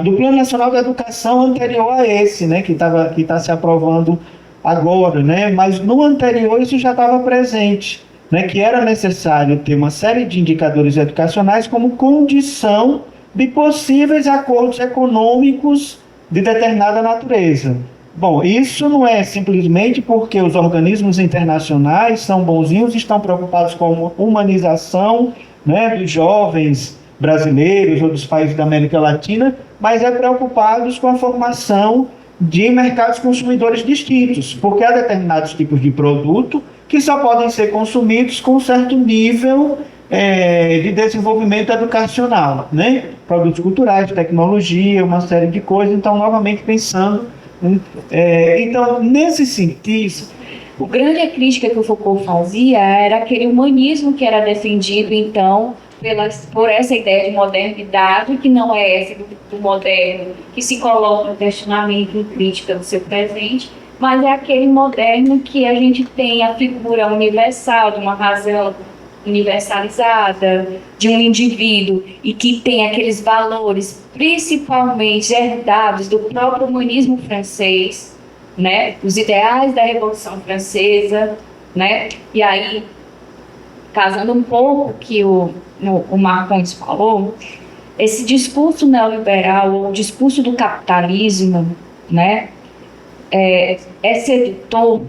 do Plano Nacional da Educação anterior a esse, né, que está se aprovando agora, né, mas no anterior isso já estava presente, né, que era necessário ter uma série de indicadores educacionais como condição de possíveis acordos econômicos de determinada natureza. Bom, isso não é simplesmente porque os organismos internacionais são bonzinhos e estão preocupados com a humanização, né, dos jovens brasileiros ou dos países da América Latina, mas é preocupados com a formação de mercados consumidores distintos, porque há determinados tipos de produto que só podem ser consumidos com um certo nível de desenvolvimento educacional, né? Produtos culturais, tecnologia, uma série de coisas. Então, novamente pensando, então, nesse sentido, o grande crítica que o Foucault fazia era aquele humanismo que era defendido, então, por essa ideia de modernidade, que não é essa do moderno, que se coloca no questionamento crítica do seu presente, mas é aquele moderno que a gente tem a figura universal, de uma razão universalizada, de um indivíduo, e que tem aqueles valores principalmente herdados do próprio humanismo francês, né? Os ideais da Revolução Francesa, né? E aí, casando um pouco que o Marcondes falou, esse discurso neoliberal, ou o discurso do capitalismo, né, é sedutor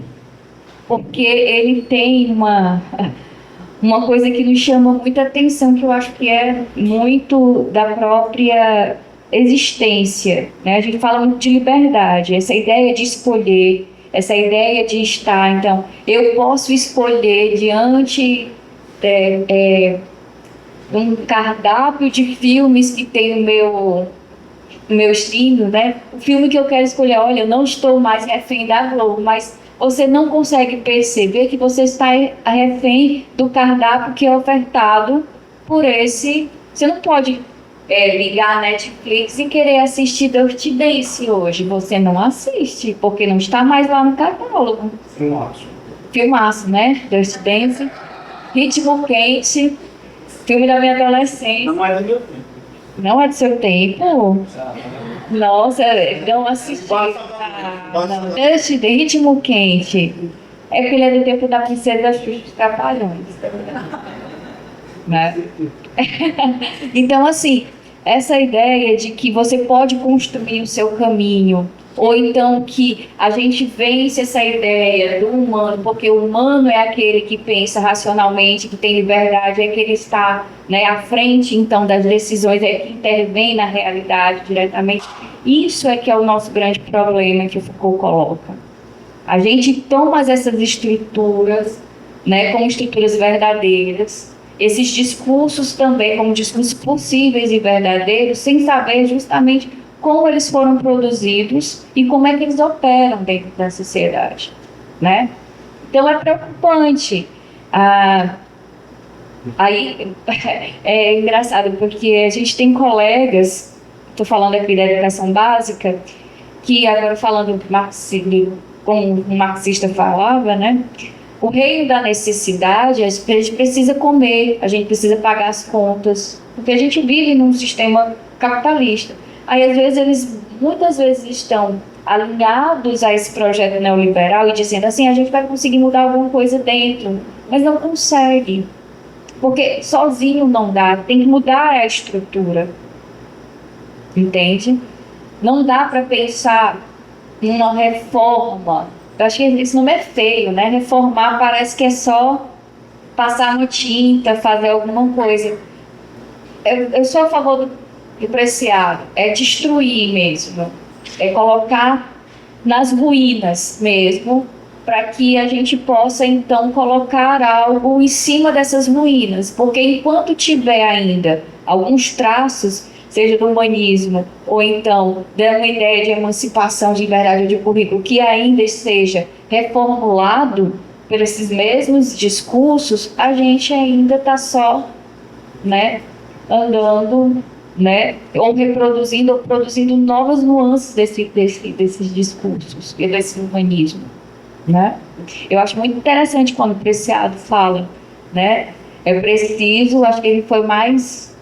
porque ele tem uma coisa que nos chama muita atenção, que eu acho que é muito da própria existência, né? A gente fala muito de liberdade, essa ideia de escolher, essa ideia de estar. Então, eu posso escolher diante de um cardápio de filmes que tem no meu stream, né? O filme que eu quero escolher, olha, eu não estou mais refém da Globo, mas você não consegue perceber que você está refém do cardápio que é ofertado por esse... Você não pode ligar a Netflix e querer assistir Dirty Dance hoje. Você não assiste, porque não está mais lá no catálogo. Filmaço, né? Dirty Dance. Ritmo Quente. Filme da minha adolescência. não é do meu tempo. Não é do seu tempo? Nossa, não assisti. Não, Dirty Dance, Ritmo Quente. É porque ele é do tempo da Princesa Xuxa dos Trapalhões. Né? Então, assim, essa ideia de que você pode construir o seu caminho, ou então que a gente vence essa ideia do humano, porque o humano é aquele que pensa racionalmente, que tem liberdade, é aquele que está, né, à frente, então, das decisões, é que intervém na realidade diretamente. Isso é que é o nosso grande problema que o Foucault coloca. A gente toma essas estruturas, né, como estruturas verdadeiras, esses discursos também como discursos possíveis e verdadeiros, sem saber justamente como eles foram produzidos e como é que eles operam dentro da sociedade, né? Então é preocupante. Aí é engraçado porque a gente tem colegas, estou falando aqui da educação básica, que agora falando como um marxista falava, né? O reino da necessidade, a gente precisa comer, a gente precisa pagar as contas, porque a gente vive num sistema capitalista. Aí, às vezes, eles muitas vezes estão alinhados a esse projeto neoliberal e dizendo assim, a gente vai conseguir mudar alguma coisa dentro, mas não consegue, porque sozinho não dá, tem que mudar a estrutura, entende? Não dá para pensar em uma reforma. Eu acho que esse nome é feio, né? Reformar parece que é só passar no tinta, fazer alguma coisa. Eu sou a favor do preciado, é destruir mesmo, é colocar nas ruínas mesmo, para que a gente possa então colocar algo em cima dessas ruínas, porque enquanto tiver ainda alguns traços, seja do humanismo, ou então de uma ideia de emancipação, de liberdade de currículo, que ainda esteja reformulado por esses mesmos discursos, a gente ainda está só, né, andando né? Ou reproduzindo ou produzindo novas nuances desses discursos e desse humanismo, né? Eu acho muito interessante quando o Preciado fala, né? É preciso, acho que ele foi mais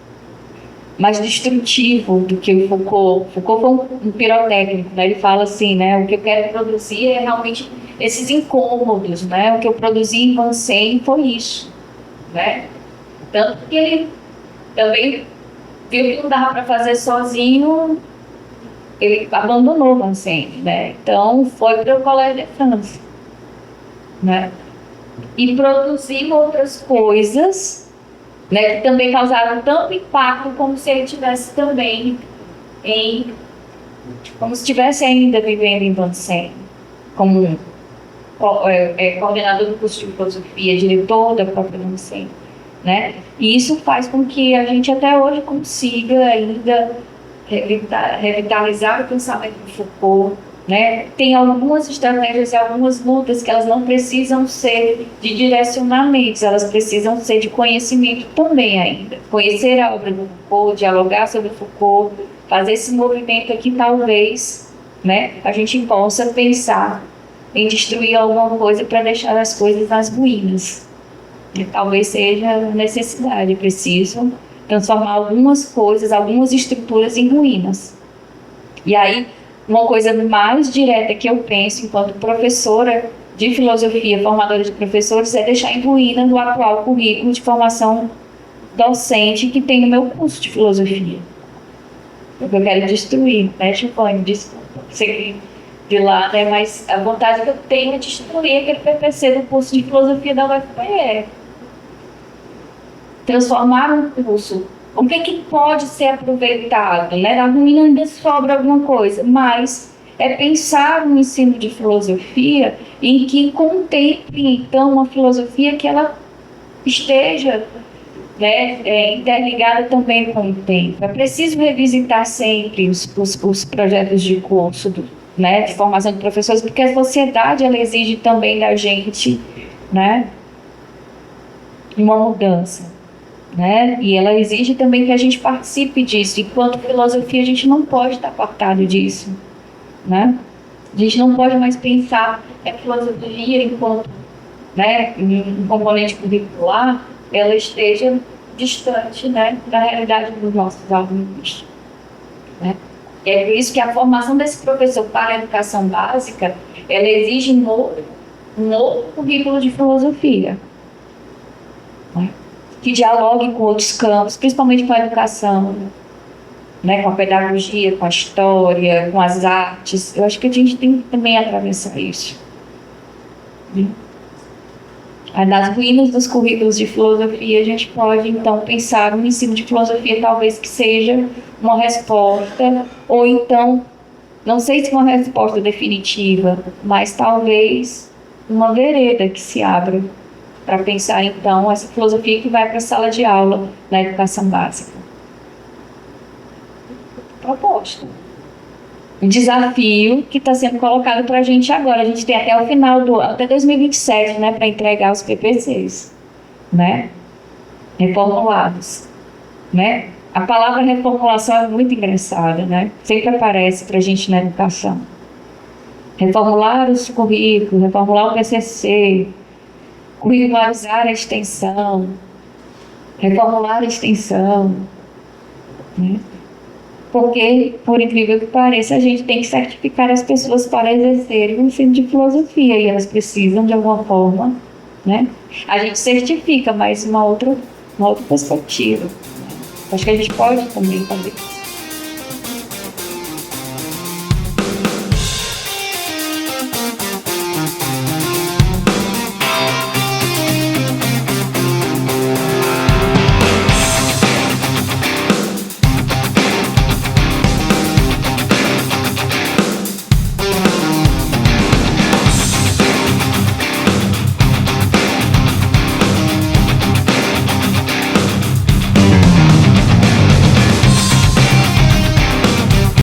destrutivo do que o Foucault. Foucault foi um pirotécnico, né? Ele fala assim, né? O que eu quero produzir é realmente esses incômodos, né? O que eu produzi em Vincennes foi isso, né? Tanto que ele também viu que não dava para fazer sozinho, ele abandonou Vincennes, né? Então foi para o Collège de France, né? E produziu outras coisas, né, que também causaram tanto impacto como se ele tivesse também como se estivesse ainda vivendo em Vincennes, como coordenador do curso de filosofia, diretor da própria Vincennes, né? E isso faz com que a gente até hoje consiga ainda revitalizar o pensamento de Foucault, né? Tem algumas estratégias e algumas lutas que elas não precisam ser de direcionamentos, elas precisam ser de conhecimento também ainda. Conhecer a obra do Foucault, dialogar sobre Foucault, fazer esse movimento aqui, talvez, né, a gente possa pensar em destruir alguma coisa para deixar as coisas nas ruínas. E talvez seja necessidade, é preciso transformar algumas coisas, algumas estruturas em ruínas. E aí, uma coisa mais direta que eu penso enquanto professora de filosofia, formadora de professores, é deixar em ruína o atual currículo de formação docente que tem no meu curso de filosofia. O que eu quero destruir, né, Giovanni? Desculpa, segui de lá, né? Mas a vontade que eu tenho é destruir aquele PPC do curso de filosofia da UFPE. Transformar um curso. O que pode ser aproveitado, né? Na ruína ainda sobra alguma coisa, mas é pensar no ensino de filosofia em que contemple, então, uma filosofia que ela esteja, né, interligada também com o tempo. É preciso revisitar sempre os projetos de curso, né, de formação de professores, porque a sociedade ela exige também da gente, né, uma mudança. Né? E ela exige também que a gente participe disso. Enquanto filosofia, a gente não pode estar apartado disso, né? A gente não pode mais pensar que a filosofia, enquanto, né, um componente curricular, ela esteja distante, né, da realidade dos nossos alunos, né? E é por isso que a formação desse professor para a educação básica, ela exige um novo currículo de filosofia, né? Que dialogue com outros campos, principalmente com a educação, né, com a pedagogia, com a história, com as artes. Eu acho que a gente tem que também atravessar isso. Nas ruínas dos currículos de filosofia, a gente pode, então, pensar no ensino de filosofia, talvez que seja uma resposta, ou então, não sei se uma resposta definitiva, mas talvez uma vereda que se abra para pensar, então, essa filosofia que vai para a sala de aula na educação básica. Proposta. Um desafio que está sendo colocado para a gente agora. A gente tem até o final até 2027, né, para entregar os PPCs, né, reformulados, né. A palavra reformulação é muito engraçada, né, sempre aparece para a gente na educação. Reformular os currículos, reformular o PCC, curricularizar a extensão, reformular a extensão, né? Porque, por incrível que pareça, a gente tem que certificar as pessoas para exercerem o ensino de filosofia e elas precisam, de alguma forma, né? A gente certifica, mas uma outra perspectiva. Acho que a gente pode também fazer isso.